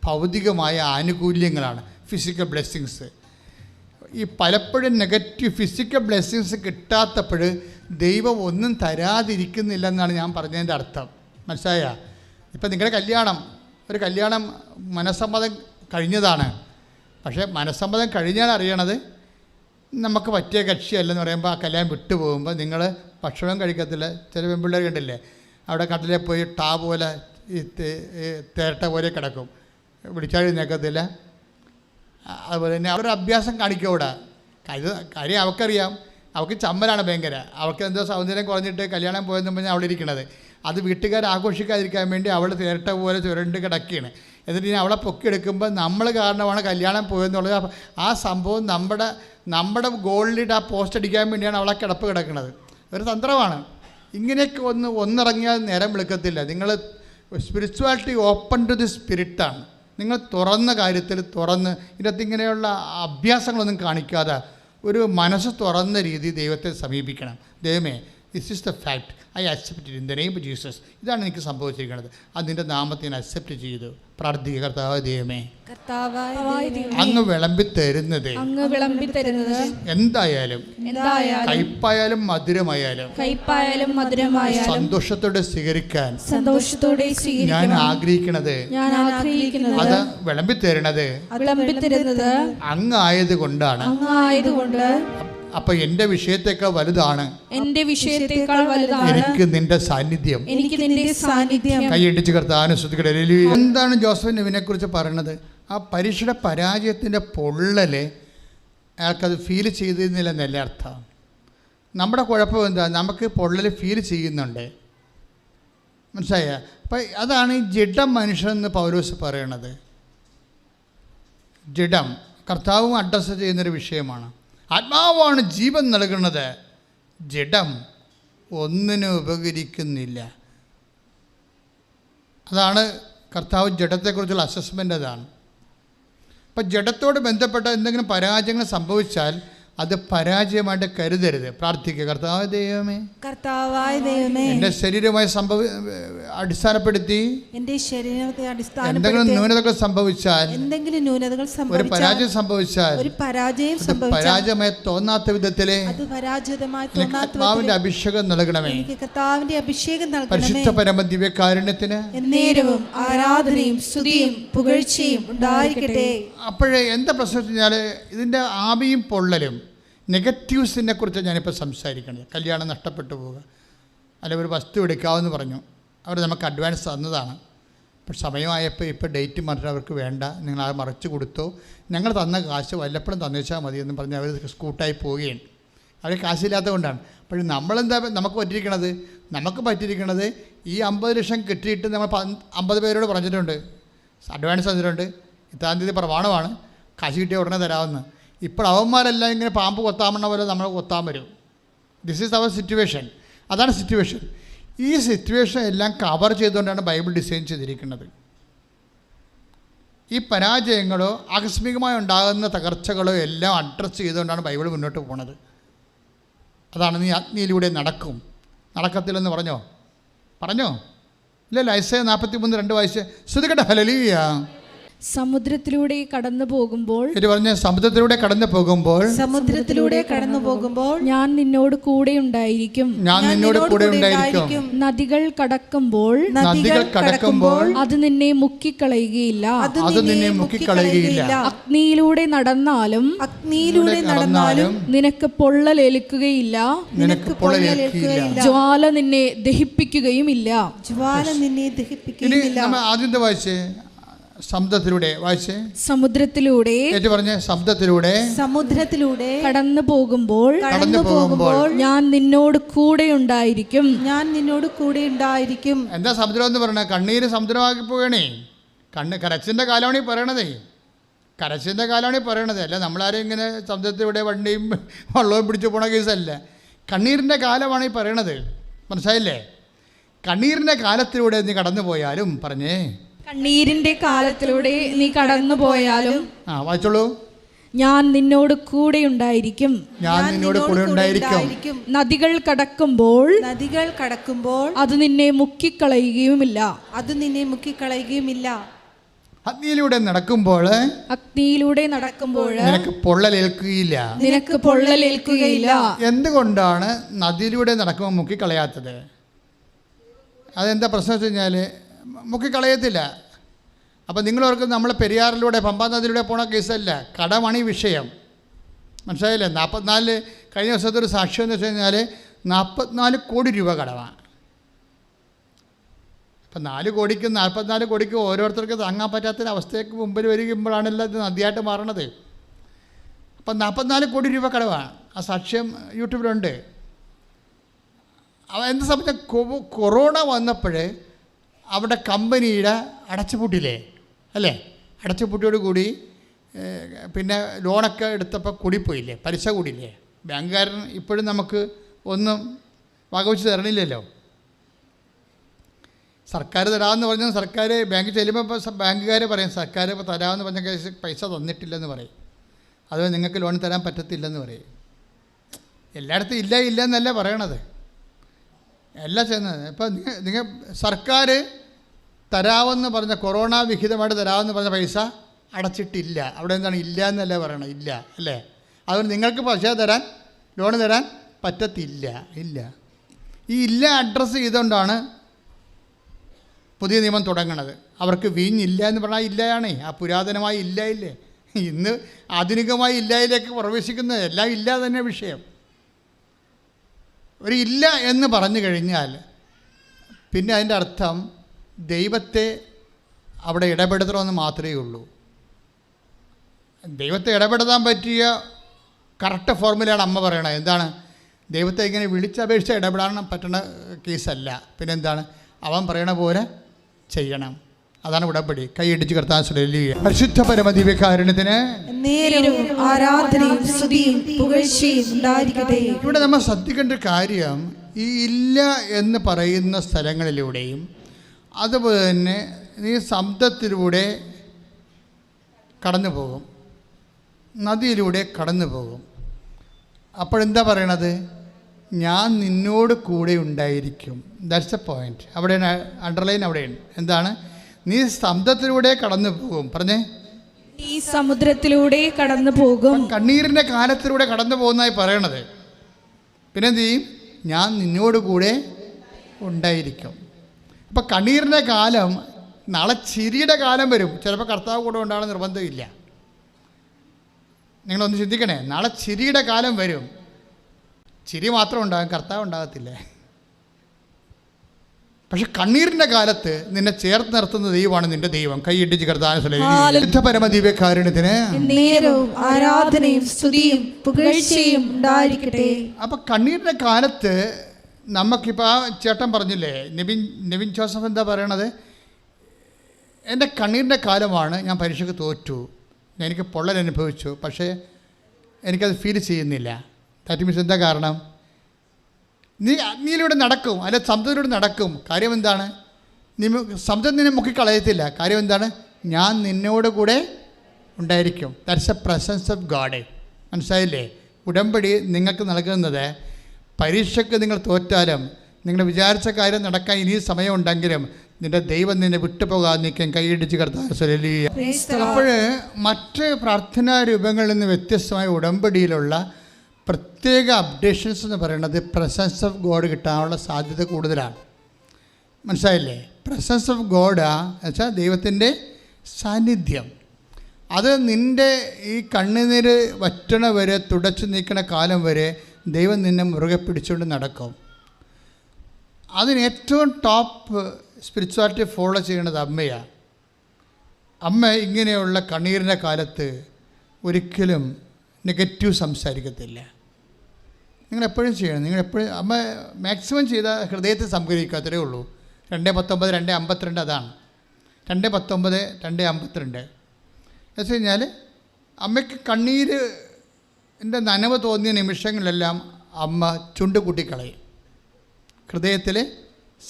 ഭൗതികമായ ആനുകൂല്യങ്ങളാണ്, ഫിസിക്കൽ ബ്ലെസ്സിങ്സ്. ഈ പലപ്പോഴും നെഗറ്റീവ് ഫിസിക്കൽ ബ്ലെസ്സിങ്സ് കിട്ടാത്തപ്പോൾ ദൈവം ഒന്നും തരാതിരിക്കുന്നില്ലെന്നാണ് ഞാൻ പറഞ്ഞതിൻ്റെ അർത്ഥം. മനസ്സിലായ? ഇപ്പം നിങ്ങളുടെ ഒരു കല്യാണം മനസ്സമ്മതം കഴിഞ്ഞതാണ്. പക്ഷേ മനസ്സമ്മതം കഴിഞ്ഞാൽ അറിയണത് നമുക്ക് പറ്റിയ കക്ഷിയല്ലെന്ന് പറയുമ്പോൾ ആ കല്യാണം വിട്ടു പോകുമ്പോൾ നിങ്ങൾ ഭക്ഷണം കഴിക്കത്തില്ല. ചില പെൺപിള്ളേർ കണ്ടില്ലേ, അവിടെ കട്ടിലെ പോയി പോലെ ഈ തേരട്ട പോലെ കിടക്കും, വിളിച്ചാൽ നിൽക്കത്തില്ല. അതുപോലെ തന്നെ അവരുടെ അഭ്യാസം കാണിക്കും അവിടെ. കാര്യം അവൾക്കറിയാം, അവൾക്ക് ചമ്മലാണ് ഭയങ്കര. അവൾക്ക് എന്തോ സൗന്ദര്യം കുറഞ്ഞിട്ട് കല്യാണം പോയെന്ന് പറഞ്ഞാൽ അവിടെ ഇരിക്കണത്. അത് വീട്ടുകാർ ആഘോഷിക്കാതിരിക്കാൻ വേണ്ടി അവൾ തേരട്ട പോലെ ചുരണ്ട് കിടക്കുകയാണ്. എന്നിട്ട് ഇനി അവളെ പൊക്കിയെടുക്കുമ്പോൾ നമ്മൾ കാരണമാണ് കല്യാണം പോയെന്നുള്ളത്. ആ സംഭവം നമ്മുടെ ഗോളിലിട്ട് ആ പോസ്റ്റ് അടിക്കാൻ വേണ്ടിയാണ് അവളെ കിടപ്പ് കിടക്കുന്നത്. ഒരു തന്ത്രമാണ്. ഇങ്ങനെയൊക്കെ ഒന്നിറങ്ങിയാൽ നേരം വിളിക്കത്തില്ല. നിങ്ങൾ സ്പിരിച്വാലിറ്റി ഓപ്പൺ ടു ദി സ്പിരിറ്റാണ്. നിങ്ങൾ തുറന്ന കാര്യത്തിൽ ഇതിനകത്ത് ഇങ്ങനെയുള്ള അഭ്യാസങ്ങളൊന്നും കാണിക്കാതെ ഒരു മനസ്സ് തുറന്ന രീതി ദൈവത്തെ സമീപിക്കണം. ദൈവമേ, this is the fact, I accept in the name of Jesus. ഇതാണ് എനിക്ക് സംഭവിച്ചിരിക്കുന്നത്. അതിൻ്റെ നാമത്തെ ഞാൻ അക്സെപ്റ്റ് ചെയ്തു. പ്രാർത്ഥിക്കുക, കർത്താവ് ദൈവമേ, അങ്ങ് വിളമ്പി തരുന്നത് എന്തായാലും കയ്പായാലും മധുരമായാലും സന്തോഷത്തോടെ സ്വീകരിക്കാൻ ഞാൻ ആഗ്രഹിക്കുന്നത് അത് വിളമ്പി തരുന്നത് അങ്ങ് കൊണ്ടാണ്. അപ്പൊ എന്റെ വിഷയത്തെക്കാൾ വലുതാണ് എനിക്ക് നിന്റെ സാന്നിധ്യം. കൈയടിച്ച് കർത്താവിനെ സ്തുതിക്കട്ടെ. എന്താണ് ജോസഫ് നെവിനെ കുറിച്ച് പറയണത്? ആ പരീക്ഷയുടെ പരാജയത്തിൻ്റെ പൊള്ളല് അയാൾക്കത് ഫീൽ ചെയ്തിരുന്നില്ലെന്നല്ല അർത്ഥം. നമ്മുടെ കുഴപ്പം എന്താ? നമുക്ക് പൊള്ളൽ ഫീൽ ചെയ്യുന്നുണ്ട്. മനസ്സിലായ? അപ്പം അതാണ് ഈ ജഡം മനുഷ്യനെന്ന് പൗലോസ് പറയണത്. ജഡം കർത്താവും അഡ്രസ്സ് ചെയ്യുന്നൊരു വിഷയമാണ്. ആത്മാവാണ് ജീവൻ നൽകുന്നത്, ജഡം ഒന്നിനും ഉപകരിക്കുന്നില്ല. അതാണ് കർത്താവ് ജഡത്തെക്കുറിച്ചുള്ള അസസ്മെൻ്റ്. അതാണ്. അപ്പം ജഡത്തോട് ബന്ധപ്പെട്ട എന്തെങ്കിലും പരാജയങ്ങൾ സംഭവിച്ചാൽ അത് പരാജയമായിട്ട് കരുതരുത്. പ്രാർത്ഥിക്കുക, കർത്താവായ ദൈവമേ, കർത്താവായ ദൈവമേ, എൻ്റെ ശരീരമായി അടിസ്ഥാനപ്പെടുത്തി എൻ്റെ ശരീരത്തെ എന്തെങ്കിലും ന്യൂനതകൾ സംഭവിച്ചാൽ, ഒരു പരാജയം സംഭവിച്ചാൽ, പരാജയമായി തോന്നാത്ത വിധത്തിലെ കർത്താവിന്റെ അഭിഷേകം നൽകണമേ. പരിശുദ്ധ പരമ ദിവ്യകാരുണ്യത്തിന് എന്നേരവും ആരാധനയും സ്തുതിയും പുകഴ്ചയും ഉണ്ടായിരിക്കട്ടെ. അപ്പോഴേ എന്താ പ്രശ്നം വെച്ചാൽ, ഇതിൻ്റെ ആവിയും പൊള്ളലും നെഗറ്റീവ്സിനെ കുറിച്ച് ഞാനിപ്പോൾ സംസാരിക്കണത്. കല്യാണം നഷ്ടപ്പെട്ടു പോവുക, അല്ലെങ്കിൽ ഒരു വസ്തു എടുക്കാമെന്ന് പറഞ്ഞു, അവർ നമുക്ക് അഡ്വാൻസ് തന്നതാണ്, ഇപ്പോൾ സമയമായപ്പോൾ ഇപ്പോൾ ഡേറ്റ് മാറ്റി അവർക്ക് വേണ്ട, നിങ്ങൾ അത് മറിച്ച് കൊടുത്തോ, ഞങ്ങൾ തന്ന കാശ് വല്ലപ്പോഴും തന്നേച്ചാൽ മതി എന്ന് പറഞ്ഞ് അവർ സ്കൂട്ടായി പോവുകയാണ്. അവർ കാശില്ലാത്തത് കൊണ്ടാണ്. അപ്പോൾ നമ്മളെന്താ നമുക്ക് പറ്റിയിരിക്കണത് ഈ 50 ലക്ഷം കിട്ടിയിട്ട് നമ്മൾ 50 പേരോട് പറഞ്ഞിട്ടുണ്ട്, അഡ്വാൻസ് തന്നിട്ടുണ്ട്, ഇത്താം തീയതി പ്രമാണമാണ്, കാശ് കിട്ടിയ ഉടനെ തരാമെന്ന്. ഇപ്പോൾ അവന്മാരെല്ലാം ഇങ്ങനെ പാമ്പ് കൊത്താമെന്ന പോലെ നമ്മൾ കൊത്താൻ വരും. This is our situation. അതാണ് സിറ്റുവേഷൻ. ഈ സിറ്റുവേഷൻ എല്ലാം കവർ ചെയ്തുകൊണ്ടാണ് ബൈബിൾ ഡിസൈൻ ചെയ്തിരിക്കുന്നത്. ഈ പരാജയങ്ങളോ ആകസ്മികമായി ഉണ്ടാകുന്ന തകർച്ചകളോ എല്ലാം അഡ്രസ്സ് ചെയ്തുകൊണ്ടാണ് ബൈബിൾ മുന്നോട്ട് പോകുന്നത്. അതാണ് നീ അഗ്നിയിലൂടെ നടക്കത്തില്ലെന്ന് പറഞ്ഞോ ഇല്ലല്ലോ. ഐസയ 43:2 വായിച്ച് ശ്രുതികട്ടെ. ഹല്ലേലൂയ. സമുദ്രത്തിലൂടെ കടന്നു പോകുമ്പോൾ, സമുദ്രത്തിലൂടെ കടന്നു പോകുമ്പോൾ ഞാൻ നിന്നോട് കൂടെ ഉണ്ടായിരിക്കും. നദികൾ കടക്കുമ്പോൾ അത് നിന്നെ മുക്കിക്കളയുകയില്ല. അഗ്നിയിലൂടെ നടന്നാലും നിനക്ക് പൊള്ളലേൽക്കുകയില്ല. ജ്വാല നിന്നെ ദഹിപ്പിക്കുകയുമില്ല. സമുദ്രത്തിലൂടെ കടന്നു പോകുമ്പോൾ ഞാൻ നിന്നോട് കൂടെ ഉണ്ടായിരിക്കും. എന്താ സമുദ്രം എന്ന് പറയണേ? കണ്ണീര് സമുദ്രമാക്കി പോകണേ. കരച്ചിൻ്റെ കാലമാണ് ഈ പറയണത്. അല്ല നമ്മളാരും ഇങ്ങനെ സമുദ്രത്തിലൂടെ വണ്ടിയും വള്ളവും പിടിച്ചു പോണ കേസല്ല. കണ്ണീരിൻ്റെ കാലമാണ് ഈ പറയണത്. മനസ്സിലായില്ലേ? കണ്ണീരിൻ്റെ കാലത്തിലൂടെ നീ കടന്നു പോയാലും കണ്ണീരിന്റെ കാലത്തിലൂടെ നീ കടന്നു പോയാലും വായിച്ചോളൂ. ഞാൻ നിന്നോട് കൂടെ ഉണ്ടായിരിക്കും. നദികൾ കടക്കുമ്പോൾ അത് നിന്നെ മുക്കിക്കളയുകയുമില്ല. അഗ്നിയിലൂടെ നടക്കുമ്പോൾ നിനക്ക് പൊള്ളലേൽക്കുകയില്ല. എന്തുകൊണ്ടാണ് നദിയിലൂടെ നടക്കുമ്പോൾ മുക്കിക്കളയാത്തത്? അതെന്താ പ്രശ്നം വെച്ച് കഴിഞ്ഞാൽ മുക്കിക്കളയത്തില്ല. അപ്പോൾ നിങ്ങളവർക്ക് നമ്മൾ പെരിയാറിലൂടെ പമ്പാ നദിയിലൂടെ പോണ കേസല്ല, കടമാണ് ഈ വിഷയം. മനസ്സിലായില്ലേ? 44 കഴിഞ്ഞ ദിവസത്തെ ഒരു സാക്ഷ്യം എന്ന് വെച്ച് കഴിഞ്ഞാൽ 44 കോടി രൂപ കടമാണ്. അപ്പം 4 കോടിക്കും 44 കോടിക്കും ഓരോരുത്തർക്ക് താങ്ങാൻ പറ്റാത്തൊരവസ്ഥയ്ക്ക് മുമ്പിൽ വരികുമ്പോഴാണല്ലോ ഇത് നദിയായിട്ട് മാറണത്. അപ്പം 44 കോടി രൂപ കടവാണ്. ആ സാക്ഷ്യം യൂട്യൂബിലുണ്ട്. എന്താ സംബന്ധിച്ച കൊറോണ വന്നപ്പോൾ അവിടെ കമ്പനിയുടെ അടച്ചുപൂട്ടില്ലേ അല്ലേ? അടച്ചുപൂട്ടിയോട് കൂടി പിന്നെ ലോണൊക്കെ എടുത്തപ്പോൾ കൂടിപ്പോയില്ലേ, പലിശ കൂടിയില്ലേ. ബാങ്കുകാരൻ ഇപ്പോഴും നമുക്ക് ഒന്നും വകവെച്ച് തരണില്ലല്ലോ. സർക്കാർ തരാമെന്ന് പറഞ്ഞാൽ സർക്കാർ ബാങ്കിൽ ചെല്ലുമ്പോൾ ബാങ്കുകാർ പറയും സർക്കാർ ഇപ്പോൾ തരാമെന്ന് പറഞ്ഞ കേസ് പൈസ തന്നിട്ടില്ലെന്ന് പറയും. അതുപോലെ നിങ്ങൾക്ക് ലോൺ തരാൻ പറ്റത്തില്ലെന്ന് പറയും. എല്ലായിടത്തും ഇല്ല എന്നല്ല പറയണത്, എല്ലാം ചെയ്യുന്നത്. ഇപ്പം നിങ്ങൾ സർക്കാർ തരാമെന്ന് പറഞ്ഞ കൊറോണ വിഹിതമായിട്ട് തരാമെന്ന് പറഞ്ഞ പൈസ അടച്ചിട്ടില്ല. അവിടെ എന്താണ് ഇല്ല എന്നല്ലേ പറയണം? ഇല്ല അല്ലേ? അതുകൊണ്ട് നിങ്ങൾക്ക് പൈസ തരാൻ ലോൺ തരാൻ പറ്റത്തില്ല. ഈ ഇല്ല അഡ്രസ്സ് ചെയ്തുകൊണ്ടാണ് പുതിയ നിയമം തുടങ്ങണത്. അവർക്ക് വീഞ്ഞില്ല എന്ന് പറഞ്ഞാൽ ഇല്ലയാണേ. ആ പുരാതനമായി ഇല്ലേ ഇന്ന് ആധുനികമായി ഇല്ലയിലേക്ക് പ്രവേശിക്കുന്നത് എല്ലാം ഇല്ല തന്നെ വിഷയം. ഒരു ഇല്ല എന്ന് പറഞ്ഞു കഴിഞ്ഞാൽ പിന്നെ അതിൻ്റെ അർത്ഥം ദൈവത്തെ അവിടെ ഇടപെടുത്തണമെന്ന് മാത്രമേ ഉള്ളൂ. ദൈവത്തെ ഇടപെടുത്താൻ പറ്റിയ കറക്റ്റ് ഫോർമുലയാണ് അമ്മ പറയണത്. എന്താണ്? ദൈവത്തെ ഇങ്ങനെ വിളിച്ചപേക്ഷിച്ച് ഇടപെടാൻ പറ്റുന്ന കേസല്ല. പിന്നെന്താണ്? അവൻ പറയണ പോലെ ചെയ്യണം. അതാണ് ഉടമ്പടി. കൈയടിച്ച് കർത്താൻ ഹല്ലേലൂയ. പരിശുദ്ധ പരമ ദിവ്യകാരുണ്യത്തിന് ഇവിടെ നമ്മൾ ശ്രദ്ധിക്കേണ്ട കാര്യം, ഈ ഇല്ല എന്ന് പറയുന്ന സ്ഥലങ്ങളിലൂടെയും അതുപോലെ തന്നെ നീ സമുദ്രത്തിലൂടെ കടന്നു പോകും, നദിയിലൂടെ കടന്നു പോകും. അപ്പോഴെന്താ പറയണത്? ഞാൻ നിന്നോട് കൂടെ ഉണ്ടായിരിക്കും. That's A point. അവിടെ അണ്ടർലൈൻ അവിടെയാണ്. എന്താണ്? നീ സമുദ്രത്തിലൂടെ കടന്നു പോകും. പറഞ്ഞേ, ഈ സമുദ്രത്തിലൂടെ കടന്നു പോകും. കണ്ണീരിൻ്റെ കാലത്തിലൂടെ കടന്നു പോകുന്നതായി പറയണത്. പിന്നെ എന്ത് ചെയ്യും? ഞാൻ നിന്നോട് കൂടെ ഉണ്ടായിരിക്കും. അപ്പം കണ്ണീരിൻ്റെ കാലം, നാളെ ചിരിയുടെ കാലം വരും. ചിലപ്പോൾ കർത്താവ് കൂടെ ഉണ്ടാകണം നിർബന്ധമില്ല. നിങ്ങളൊന്ന് ചിന്തിക്കണേ, നാളെ ചിരിയുടെ കാലം വരും. ചിരി മാത്രം ഉണ്ടാകും, കർത്താവ് ഉണ്ടാകത്തില്ലേ. പക്ഷെ കണ്ണീരിൻ്റെ കാലത്ത് നിന്നെ ചേർത്ത് നിർത്തുന്ന ദൈവമാണ് നിന്റെ ദൈവം. കൈയിട്ടിച്ച് കർത്താവ് പരമദിവ്യകാരുണ്യത്തിന് ആരാധനയും സ്തുതിയും പുകഴ്ചയും ഉണ്ടായിരിക്കട്ടെ. അപ്പം കണ്ണീരിൻ്റെ കാലത്ത് നമുക്കിപ്പോൾ ആ ചേട്ടൻ പറഞ്ഞില്ലേ, നെവിൻ ജോസഫ് എന്താ പറയണത്? എൻ്റെ കണ്ണീരിൻ്റെ കാലമാണ്, ഞാൻ പരീക്ഷയ്ക്ക് തോറ്റു, എനിക്ക് പൊള്ളൽ അനുഭവിച്ചു, പക്ഷേ എനിക്കത് ഫീൽ ചെയ്യുന്നില്ല. ദാറ്റ് മീൻസ് എന്താ കാരണം? നീയിലൂടെ നടക്കും, അല്ലെ സമുദ്രത്തിലൂടെ നടക്കും. കാര്യം എന്താണ്? സമുദ്രം നിന്നെ മുക്കിക്കളയത്തില്ല. കാര്യം എന്താണ്? ഞാൻ നിന്നോട് കൂടെ ഉണ്ടായിരിക്കും. That's a presence of God. മനസ്സിലായില്ലേ? ഉടമ്പടി നിങ്ങൾക്ക് നൽകുന്നത് പരീക്ഷയ്ക്ക് നിങ്ങൾ തോറ്റാലും, നിങ്ങൾ വിചാരിച്ച കാര്യം നടക്കാൻ ഇനി സമയമുണ്ടെങ്കിലും നിന്റെ ദൈവം നിന്നെ വിട്ടുപോകാൻ നിൽക്കാൻ കൈയിടിച്ച് കർത്താവ്. അപ്പോൾ മറ്റ് പ്രാർത്ഥനാ രൂപങ്ങളിൽ നിന്ന് വ്യത്യസ്തമായ ഉടമ്പടിയിലുള്ള പ്രത്യേക അപ്ഡേഷൻസ് എന്ന് പറയുന്നത് പ്രസൻസ് ഓഫ് ഗോഡ് കിട്ടാനുള്ള സാധ്യത കൂടുതലാണ്. മനസ്സിലായില്ലേ? പ്രസൻസ് ഓഫ് ഗോഡ് എന്നുവെച്ചാൽ ദൈവത്തിൻ്റെ സാന്നിധ്യം. അത് നിൻ്റെ ഈ കണ്ണുനീര് വറ്റണ വരെ, തുടച്ചു നീക്കണ കാലം വരെ ദൈവം നിന്നെ മുറുകെ പിടിച്ചുകൊണ്ട് നടക്കും. അതിന് ഏറ്റവും ടോപ്പ് സ്പിരിച്വാലിറ്റി ഫോളോ ചെയ്യേണ്ടത് അമ്മയാണ്. അമ്മ ഇങ്ങനെയുള്ള കണ്ണീരിൻ്റെ കാലത്ത് ഒരിക്കലും നെഗറ്റീവ് സംസാരിക്കത്തില്ല. നിങ്ങളെപ്പോഴും ചെയ്യണം. നിങ്ങളെപ്പോഴും അമ്മ മാക്സിമം ചെയ്ത ഹൃദയത്തെ സംഗ്രഹിക്കാത്തതേ ഉള്ളൂ. 2:19, 2:52 അതാണ്. 2:19, 2:52 എന്ന് വെച്ച് കഴിഞ്ഞാൽ അമ്മയ്ക്ക് കണ്ണീരിൻ്റെ നനവ് തോന്നിയ നിമിഷങ്ങളിലെല്ലാം അമ്മ ചുണ്ട് കൂട്ടിക്കളയും, ഹൃദയത്തിൽ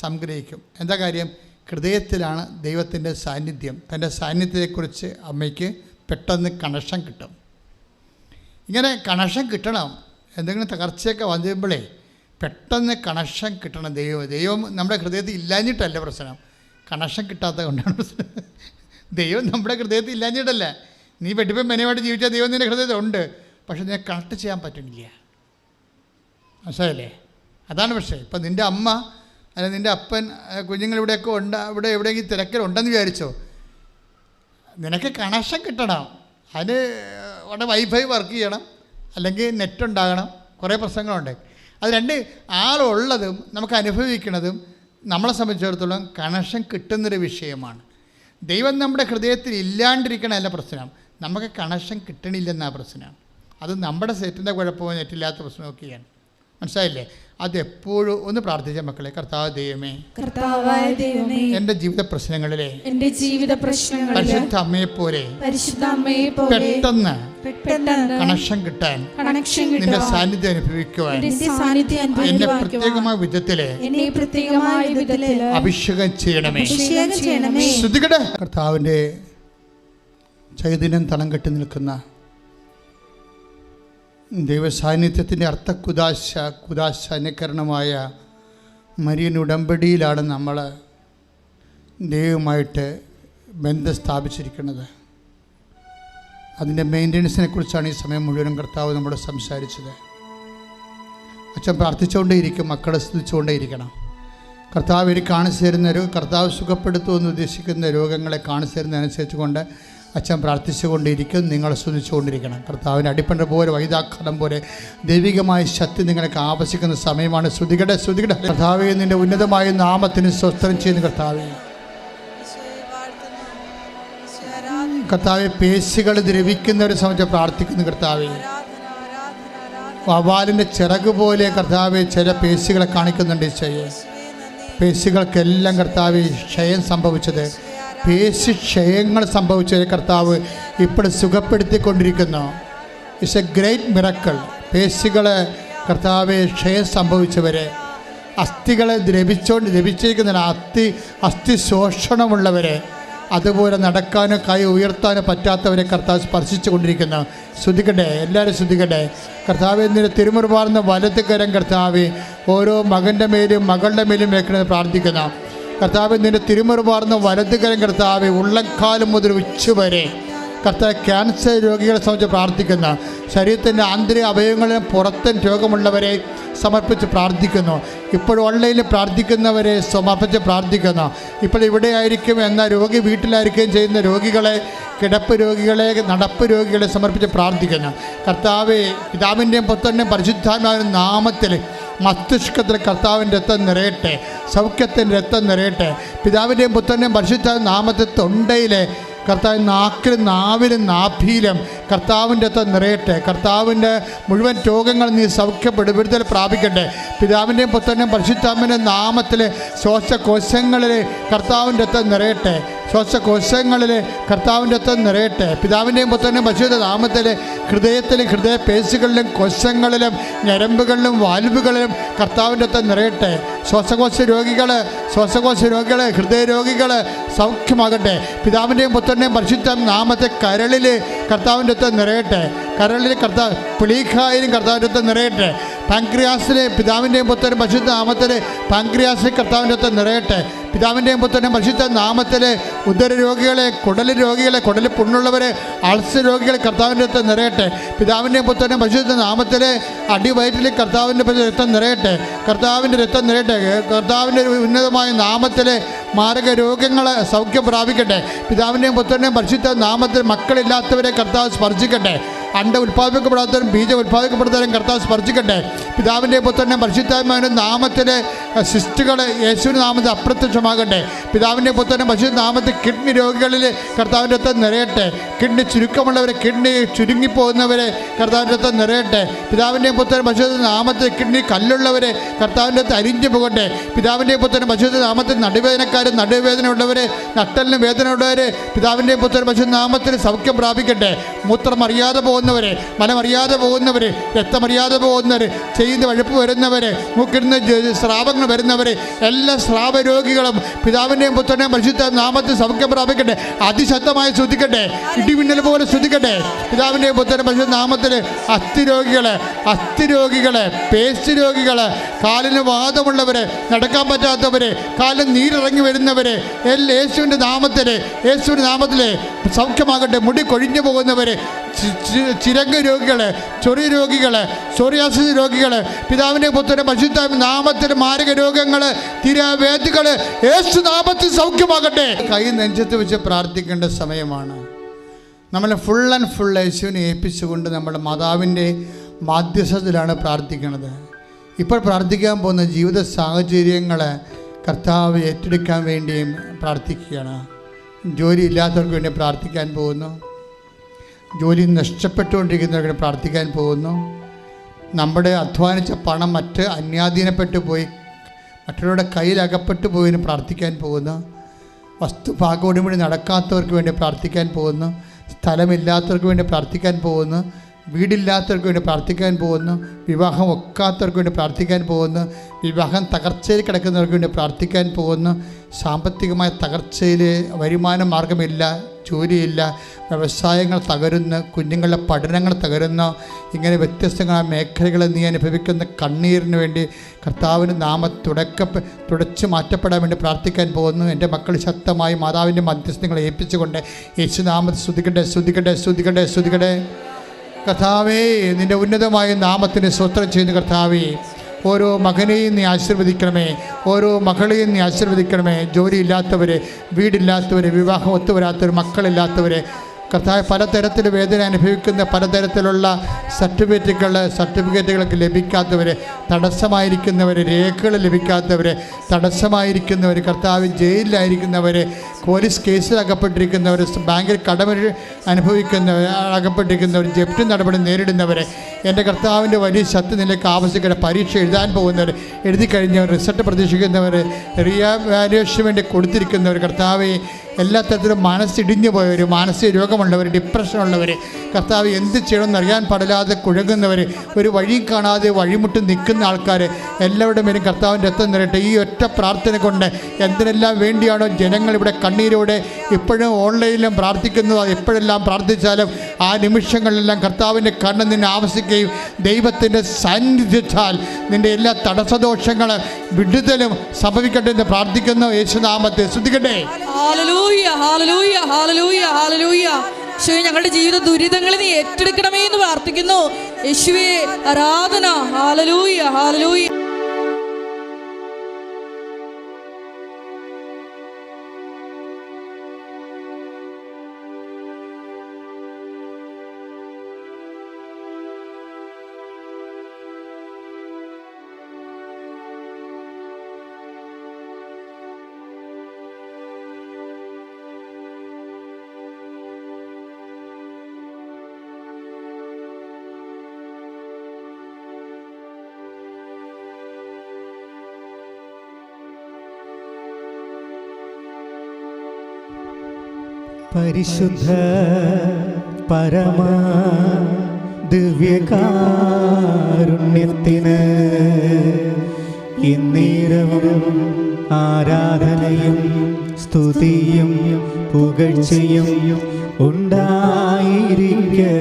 സംഗ്രഹിക്കും. എന്താ കാര്യം? ഹൃദയത്തിലാണ് ദൈവത്തിൻ്റെ സാന്നിധ്യം. തൻ്റെ സാന്നിധ്യത്തെക്കുറിച്ച് അമ്മയ്ക്ക് പെട്ടെന്ന് കണക്ഷൻ കിട്ടും. ഇങ്ങനെ കണക്ഷൻ കിട്ടണം. എന്തെങ്കിലും തകർച്ചയൊക്കെ വന്നുമ്പോഴേ പെട്ടെന്ന് കണക്ഷൻ കിട്ടണം. ദൈവം നമ്മുടെ ഹൃദയത്തിൽ ഇല്ലാഞ്ഞിട്ടല്ല പ്രശ്നം, കണക്ഷൻ കിട്ടാത്തത് കൊണ്ടാണ് പ്രശ്നം. ദൈവം നമ്മുടെ ഹൃദയത്തിൽ ഇല്ലാഞ്ഞിട്ടല്ല. നീ വെട്ടിപ്പം മെനവായിട്ട് ജീവിച്ചാൽ ദൈവം നിൻ്റെ ഹൃദയത്തിൽ ഉണ്ട്, പക്ഷെ നിന്നെ കണക്ട് ചെയ്യാൻ പറ്റുന്നില്ല. മനസ്സിലായില്ലേ? അതാണ് പക്ഷേ. ഇപ്പം നിൻ്റെ അമ്മ അല്ല നിൻ്റെ അപ്പൻ കുഞ്ഞുങ്ങളിവിടെയൊക്കെ ഉണ്ട്, ഇവിടെ എവിടെയെങ്കിലും തിരക്കിലുണ്ടെന്ന് വിചാരിച്ചോ, നിനക്ക് കണക്ഷൻ കിട്ടണം. അതിന് അവിടെ വൈഫൈ വർക്ക് ചെയ്യണം, അല്ലെങ്കിൽ നെറ്റ് ഉണ്ടാകണം. കുറേ പ്രശ്നങ്ങളുണ്ട്. അത് രണ്ട് ആളുള്ളതും നമുക്ക് അനുഭവിക്കുന്നതും നമ്മളെ സംബന്ധിച്ചിടത്തോളം കണക്ഷൻ കിട്ടുന്നൊരു വിഷയമാണ്. ദൈവം നമ്മുടെ ഹൃദയത്തിൽ ഇല്ലാണ്ടിരിക്കണമല്ല പ്രശ്നം, നമുക്ക് കണക്ഷൻ കിട്ടണില്ലെന്നാണ് പ്രശ്നം. അത് നമ്മുടെ സെറ്റിൻ്റെ കുഴപ്പമോ നെറ്റില്ലാത്ത പ്രശ്നമൊക്കെയാണ്. മനസ്സിലായില്ലേ? അതെപ്പോഴും ഒന്ന് പ്രാർത്ഥിച്ച മക്കളെ, കർത്താവ് ദൈവമേ, എൻ്റെ ജീവിത പ്രശ്നങ്ങളിലെ പരിശുദ്ധ അമ്മയെ പോലെ പെട്ടെന്ന് കണക്ഷൻ കിട്ടാൻ, നിന്റെ സാന്നിധ്യം അനുഭവിക്കുവാൻ എന്നെ പ്രത്യേകമായ വിധത്തില് അഭിഷേകം ചെയ്യണമേ. ശ്രുതികടെ കർത്താവിൻ്റെ ചൈതന്യം തളം കെട്ടി നിൽക്കുന്ന ദൈവസാന്നിധ്യത്തിൻ്റെ കുദാശ അനുകരണമായ മരിയൻ ഉടമ്പടിയിലാണ് നമ്മൾ ദൈവവുമായിട്ട് ബന്ധം സ്ഥാപിച്ചിരിക്കുന്നത്. അതിൻ്റെ മെയിൻ്റനൻസിനെ കുറിച്ചാണ് ഈ സമയം മുഴുവനും കർത്താവ് നമ്മോട് സംസാരിച്ചത്. അച്ഛൻ പ്രാർത്ഥിച്ചുകൊണ്ടേയിരിക്കും, മക്കളെ സ്തുതിച്ചുകൊണ്ടേയിരിക്കണം. കർത്താവ് എനിക്ക് കാണിച്ചു തരുന്ന കർത്താവ് സുഖപ്പെടുത്തുമെന്ന് ഉദ്ദേശിക്കുന്ന രോഗങ്ങളെ കാണിച്ചു തരുന്നതനുസരിച്ച് കൊണ്ട് അച്ഛൻ പ്രാർത്ഥിച്ചുകൊണ്ടിരിക്കും, നിങ്ങളെ സ്തുതിച്ചുകൊണ്ടിരിക്കണം. കർത്താവിൻ്റെ അടിപ്പണ്ട പോലെ വൈദാഖലം പോലെ ദൈവികമായ ശക്തി നിങ്ങൾക്ക് ആവശ്യിക്കുന്ന സമയമാണ്. ശ്രുതികടെ കർത്താവെ, നിൻ്റെ ഉന്നതമായ നാമത്തിന് സ്വസ്ത്രം ചെയ്യുന്ന കർത്താവെ, പേശികൾ ദ്രവിക്കുന്നവരെ സംബന്ധിച്ച് പ്രാർത്ഥിക്കുന്നു. കർത്താവെ, വവ്വാലിൻ്റെ ചിറക് പോലെ കർത്താവെ ചില പേശികളെ കാണിക്കുന്നുണ്ട്. പേശികൾക്കെല്ലാം കർത്താവെ ക്ഷയം സംഭവിച്ചത്, പേശിക്ഷയങ്ങൾ സംഭവിച്ചത് കർത്താവ് ഇപ്പോൾ സുഖപ്പെടുത്തിക്കൊണ്ടിരിക്കുന്നു. It's a great miracle. പേശികളെ കർത്താവെ ക്ഷയം സംഭവിച്ചവരെ, അസ്ഥികളെ ദ്രവിച്ചിരിക്കുന്ന അസ്ഥി ശോഷണമുള്ളവരെ, അതുപോലെ നടക്കാനോ കൈ ഉയർത്താനോ പറ്റാത്തവരെ കർത്താവ് സ്പർശിച്ചു കൊണ്ടിരിക്കുന്നു. ശ്രദ്ധിക്കട്ടെ, എല്ലാവരും ശ്രദ്ധിക്കട്ടെ. കർത്താവ് നിന്റെ തിരുമുറുപാർന്ന വലത് കരം കർത്താവ് ഓരോ മകൻ്റെ മേലും മകളുടെ മേലും വെക്കണമെന്ന് പ്രാർത്ഥിക്കുന്നു. കർത്താവ് നിന്റെ തിരുമുറുപാർന്ന വലത് കരം കർത്താവ് ഉള്ളക്കാലം മുതൽ ഉച്ചവരെ കർത്താവ് ക്യാൻസർ രോഗികളെ സംബന്ധിച്ച് പ്രാർത്ഥിക്കുന്നു. ശരീരത്തിൻ്റെ ആന്തരിക അവയവങ്ങളിലും പുറത്തും രോഗമുള്ളവരെ സമർപ്പിച്ച് പ്രാർത്ഥിക്കുന്നു. ഇപ്പോൾ ഓൺലൈനിൽ പ്രാർത്ഥിക്കുന്നവരെ സമർപ്പിച്ച് പ്രാർത്ഥിക്കുന്നു. ഇപ്പോൾ ഇവിടെ ആയിരിക്കും എന്ന രോഗി വീട്ടിലായിരിക്കുകയും ചെയ്യുന്ന രോഗികളെ, കിടപ്പ് രോഗികളെ, നടപ്പ് രോഗികളെ സമർപ്പിച്ച് പ്രാർത്ഥിക്കുന്നു. കർത്താവെ, പിതാവിൻ്റെയും പുത്രൻ്റെയും പരിശുദ്ധാത്മാവിൻ്റെ നാമത്തിൽ മസ്തിഷ്കത്തിൽ കർത്താവിൻ്റെ രക്തം നിറയട്ടെ, സൗഖ്യത്തിൻ്റെ രക്തം നിറയട്ടെ. പിതാവിൻ്റെയും പുത്രൻ്റെയും പരിശുദ്ധാത്മാവിൻ്റെ നാമത്തിൽ തൊണ്ടയിലെ കർത്താവ് നാക്കിലും നാവിലും നാഭിയിലും കർത്താവിൻ്റെ രക്തം നിറയട്ടെ. കർത്താവിൻ്റെ മുഴുവൻ രോഗങ്ങൾ നീ വിടുതൽ പ്രാപിക്കട്ടെ. പിതാവിൻ്റെയും പുത്രൻ്റെയും പരിശുദ്ധാത്മാവിൻ്റെ നാമത്തിൽ ശ്വാസകോശങ്ങളിൽ കർത്താവിൻ്റെ രക്തം നിറയട്ടെ. ശ്വാസകോശങ്ങളിൽ കർത്താവിൻ്റെ രക്തം നിറയട്ടെ. പിതാവിൻ്റെയും പുത്രൻ്റെയും പരിശുദ്ധ നാമത്തിൽ ഹൃദയത്തിലും ഹൃദയപേശികളിലും കോശങ്ങളിലും ഞരമ്പുകളിലും വാൽവുകളിലും കർത്താവിൻ്റെ രക്തം നിറയട്ടെ. ശ്വാസകോശ രോഗികൾ, ഹൃദയരോഗികൾ സൗഖ്യമാകട്ടെ. പിതാവിൻ്റെയും പുത്രൻ്റെയും പരിശുദ്ധ നാമത്തെ കരളിൽ കർത്താവിൻ്റെ രക്തം നിറയട്ടെ. കരളിൽ കർത്താവ് പുളിക്കായിലും കർത്താവിൻ്റെ രക്തം നിറയട്ടെ. പാൻക്രിയാസിൽ പിതാവിൻ്റെയും പുത്രൻ്റെയും പരിശുദ്ധ നാമത്തിൽ പാൻക്രിയാസിൽ കർത്താവിൻ്റെ രക്തം നിറയട്ടെ. പിതാവിൻ്റെയും പുത്രൻ്റെയും പരിശുദ്ധ നാമത്തിൽ ഉദര രോഗികളെ, കുടൽ പുണ്ണുള്ളവരെ, അൾസർ രോഗികളെ കർത്താവിൻ്റെ രക്തം നിറയട്ടെ. പിതാവിൻ്റെയും പുത്രൻ്റെയും പരിശുദ്ധ നാമത്തിൽ അടിവയറ്റിൽ കർത്താവിൻ്റെ രക്തം നിറയട്ടെ. കർത്താവിൻ്റെ രക്തം നിറയട്ടെ. കർത്താവിൻ്റെ ഉന്നതമായ നാമത്തിൽ മാരക രോഗങ്ങൾ സൗഖ്യം പ്രാപിക്കട്ടെ. പിതാവിൻ്റെയും പുത്രൻ്റെയും പരിശുദ്ധ നാമത്തിൽ മക്കളില്ലാത്തവരെ കർത്താവ് സ്പർശിക്കട്ടെ. അണ്ട ഉൽപ്പാദിപ്പിക്കപ്പെടാത്തവരും ബീജം ഉൽപ്പാദിക്കപ്പെടുന്നവരും കർത്താവ് സ്പർശിക്കട്ടെ. പിതാവിൻ്റെയും പുത്രൻ്റെയും പരിശുദ്ധാത്മാവിൻ്റെ നാമത്തിൽ സിസ്റ്റുകൾ യേശുവിൻ്റെ നാമത്തിൽ അപ്രത്യക്ഷമാകട്ടെ. പിതാവിൻ്റെയും പുത്രൻ്റെയും പരിശുദ്ധ നാമത്തിൽ കിഡ്നി രോഗികളിൽ കർത്താവിൻ്റെ രക്തം നിറയട്ടെ. കിഡ്നി ചുരുക്കമുള്ളവരെ, കിഡ്നി ചുരുങ്ങിപ്പോകുന്നവരെ കർത്താവിൻ്റെ രക്തം നിറയട്ടെ. പിതാവിൻ്റെയും പുത്രൻ്റെയും പരിശുദ്ധ നാമത്തിൽ കിഡ്നി കല്ലുള്ളവരെ കർത്താവിൻ്റെ രക്തം അരിഞ്ഞു പോകട്ടെ. പിതാവിൻ്റെയും പുത്രൻ്റെയും പരിശുദ്ധ നാമത്തിൽ നടുവേദന ഉള്ളവരെ, നട്ടലിന് വേദന ഉള്ളവരെ പിതാവിൻ്റെയും പുത്രൻ്റെയും പരിശുദ്ധ നാമത്തിൽ സൗഖ്യം പ്രാപിക്കട്ടെ. മൂത്രം അറിയാതെ പോകുന്നവരെ, മലമറിയാതെ പോകുന്നവർ, രക്തമറിയാതെ പോകുന്നവർ, ചെയ്യുന്ന വഴുപ്പ് വരുന്നവർ, മൂക്കിടുന്ന സ്രാവങ്ങൾ വരുന്നവർ, എല്ലാ സ്രാവരോഗികളും പിതാവിൻ്റെയും പുത്രൻ്റെയും പരിശുദ്ധ നാമത്തിൽ സൗഖ്യം പ്രാപിക്കട്ടെ. അതിശക്തമായി ശ്രദ്ധിക്കട്ടെ, ഇടിമിന്നൽ പോലെ ശ്രദ്ധിക്കട്ടെ. പിതാവിൻ്റെയും പുത്രൻ്റെയും പരിശുദ്ധ നാമത്തിൽ അസ്ഥിരോഗികൾ, പേശി രോഗികൾ, കാലിന് വാദമുള്ളവർ, നടക്കാൻ പറ്റാത്തവർ, കാലിന് നീരിറങ്ങി വരുന്നവർ, യേശുവിൻ്റെ നാമത്തിൽ സൗഖ്യമാകട്ടെ. മുടി കൊഴിഞ്ഞു പോകുന്നവർ, ചിരങ്ക രോഗികൾ, ചൊറി രോഗികൾ, സോറിയാസിസ് രോഗികൾ, പിതാവിൻ്റെ പുത്രൻ്റെ പരിശുദ്ധ നാമത്തിൽ മാരക രോഗങ്ങൾ, തിരവേദികൾ യേശു നാമത്തിൽ സൗഖ്യമാകട്ടെ. കൈ നെഞ്ചത്ത് വെച്ച് പ്രാർത്ഥിക്കേണ്ട സമയമാണ്. നമ്മൾ ഫുൾ ആൻഡ് ഫുൾ യേശുവിനെ ഏൽപ്പിച്ചുകൊണ്ട് നമ്മുടെ മാതാവിൻ്റെ മാധ്യസ്ഥത്തിലാണ് പ്രാർത്ഥിക്കുന്നത്. ഇപ്പോൾ പ്രാർത്ഥിക്കാൻ പോകുന്ന ജീവിത സാഹചര്യങ്ങൾ കർത്താവ് ഏറ്റെടുക്കാൻ വേണ്ടിയും പ്രാർത്ഥിക്കുകയാണ്. ജോലി ഇല്ലാത്തവർക്ക് വേണ്ടി പ്രാർത്ഥിക്കാൻ പോകുന്നു. ജോലി നഷ്ടപ്പെട്ടുകൊണ്ടിരിക്കുന്നവർക്ക് പ്രാർത്ഥിക്കാൻ പോകുന്നു. നമ്മുടെ അധ്വാനിച്ച പണം അന്യാധീനപ്പെട്ടു പോയി മറ്റുള്ളവരുടെ കയ്യിൽ അകപ്പെട്ടു പോയിന് പ്രാർത്ഥിക്കാൻ പോകുന്നു. വസ്തുഭാഗോടുകൂടി നടക്കാത്തവർക്ക് വേണ്ടി പ്രാർത്ഥിക്കാൻ പോകുന്നു. സ്ഥലമില്ലാത്തവർക്ക് വേണ്ടി പ്രാർത്ഥിക്കാൻ പോകുന്നു. വീടില്ലാത്തവർക്ക് വേണ്ടി പ്രാർത്ഥിക്കാൻ പോകുന്നു. വിവാഹം ഒക്കാത്തവർക്ക് വേണ്ടി പ്രാർത്ഥിക്കാൻ പോകുന്നു. വിവാഹം തകർച്ചയിൽ കിടക്കുന്നവർക്ക് വേണ്ടി പ്രാർത്ഥിക്കാൻ പോകുന്നു. സാമ്പത്തികമായ തകർച്ചയിൽ വരുമാന മാർഗമില്ല, ജോലിയില്ല, വ്യവസായങ്ങൾ തകരുന്നു, കുഞ്ഞുങ്ങളുടെ പഠനങ്ങൾ തകരുന്നു. ഇങ്ങനെ വ്യത്യസ്തങ്ങളായ മേഖലകളിൽ നീ അനുഭവിക്കുന്ന കണ്ണീരിന് വേണ്ടി കർത്താവിൻ്റെ തുടച്ചു മാറ്റപ്പെടാൻ വേണ്ടി പ്രാർത്ഥിക്കാൻ പോകുന്നു. എൻ്റെ മക്കൾ ശക്തമായി മാതാവിൻ്റെ മധ്യസ്ഥങ്ങളെ ഏൽപ്പിച്ചുകൊണ്ട് യേശുനാമത്തെ സ്തുതിക്കട്ടെ. കർത്താവേ, നിൻ്റെ ഉന്നതമായ നാമത്തിന് സ്തോത്രം ചെയ്യുന്ന കർത്താവേ, ഓരോ മകനെയും നീ ആശീർവദിക്കണമേ, ഓരോ മകളെയും നീ ആശീർവദിക്കണമേ. ജോലിയില്ലാത്തവർ, വീടില്ലാത്തവർ, വിവാഹം ഒത്തുവരാത്തവർ, മക്കളില്ലാത്തവർ, കർത്താവ് പലതരത്തിൽ വേദന അനുഭവിക്കുന്ന പലതരത്തിലുള്ള സർട്ടിഫിക്കറ്റുകളൊക്കെ ലഭിക്കാത്തവർ, തടസ്സമായിരിക്കുന്നവർ, രേഖകൾ ലഭിക്കാത്തവർ, തടസ്സമായിരിക്കുന്നവർ, കർത്താവ് ജയിലിലായിരിക്കുന്നവർ, പോലീസ് കേസിൽ അകപ്പെട്ടിരിക്കുന്നവർ, ബാങ്കിൽ കടമ അനുഭവിക്കുന്നവർ, അകപ്പെട്ടിരിക്കുന്നവർ, ജപ്തി നടപടി നേരിടുന്നവർ, എൻ്റെ കർത്താവിൻ്റെ വലിയ ശക്തി നിലയ്ക്ക് ആവശ്യമായ പരീക്ഷ എഴുതാൻ പോകുന്നവർ, എഴുതി കഴിഞ്ഞവർ, റിസൾട്ട് പ്രതീക്ഷിക്കുന്നവർ, റീവാലുവേഷന് വേണ്ടി കൊടുത്തിരിക്കുന്നവർ, കർത്താവെ എല്ലാ തരത്തിലും മനസ്സിടിഞ്ഞു പോയവർ, മാനസിക രോഗമുള്ളവർ, ഡിപ്രഷനുള്ളവർ, കർത്താവ് എന്ത് ചെയ്യണമെന്ന് അറിയാൻ പാടില്ലാതെ കുഴങ്ങുന്നവർ, ഒരു വഴിയും കാണാതെ വഴിമുട്ടി നിൽക്കുന്ന ആൾക്കാർ, എല്ലാവരുടെ മേലും കർത്താവിൻ്റെ രക്തം നിറയട്ടെ. ഈ ഒറ്റ പ്രാർത്ഥന കൊണ്ട് എന്തിനെല്ലാം വേണ്ടിയാണോ ജനങ്ങൾ ഇവിടെ കണ്ണീരോടെ ഇപ്പോഴും ഓൺലൈനിലും പ്രാർത്ഥിക്കുന്നു. എപ്പോഴെല്ലാം പ്രാർത്ഥിച്ചാലും ആ നിമിഷങ്ങളിലെല്ലാം കർത്താവിൻ്റെ കണ്ണ് നിന്നെ ആവസിക്കുകയും ദൈവത്തിൻ്റെ സാന്നിധ്യത്താൽ നിൻ്റെ എല്ലാ തടസ്സദോഷങ്ങളും വിടുതലും സംഭവിക്കട്ടെ എന്ന് പ്രാർത്ഥിക്കുന്നു. യേശുനാമത്തെ സ്തുതിക്കട്ടെ. Hallelujah, hallelujah, hallelujah, hallelujah. യേശുവേ, ഞങ്ങളുടെ ജീവിത ദുരിതങ്ങളെ നീ ഏറ്റെടുക്കണമേ എന്ന് പ്രാർത്ഥിക്കുന്നു. യേശുവേ, ആരാധന. Hallelujah, hallelujah. പരിശുദ്ധ പരമ ദിവ്യകാരുണ്യത്തിന് ഇന്നേരവും ആരാധനയും സ്തുതിയും പുകഴ്ചയും ഉണ്ടായിരിക്കട്ടെ.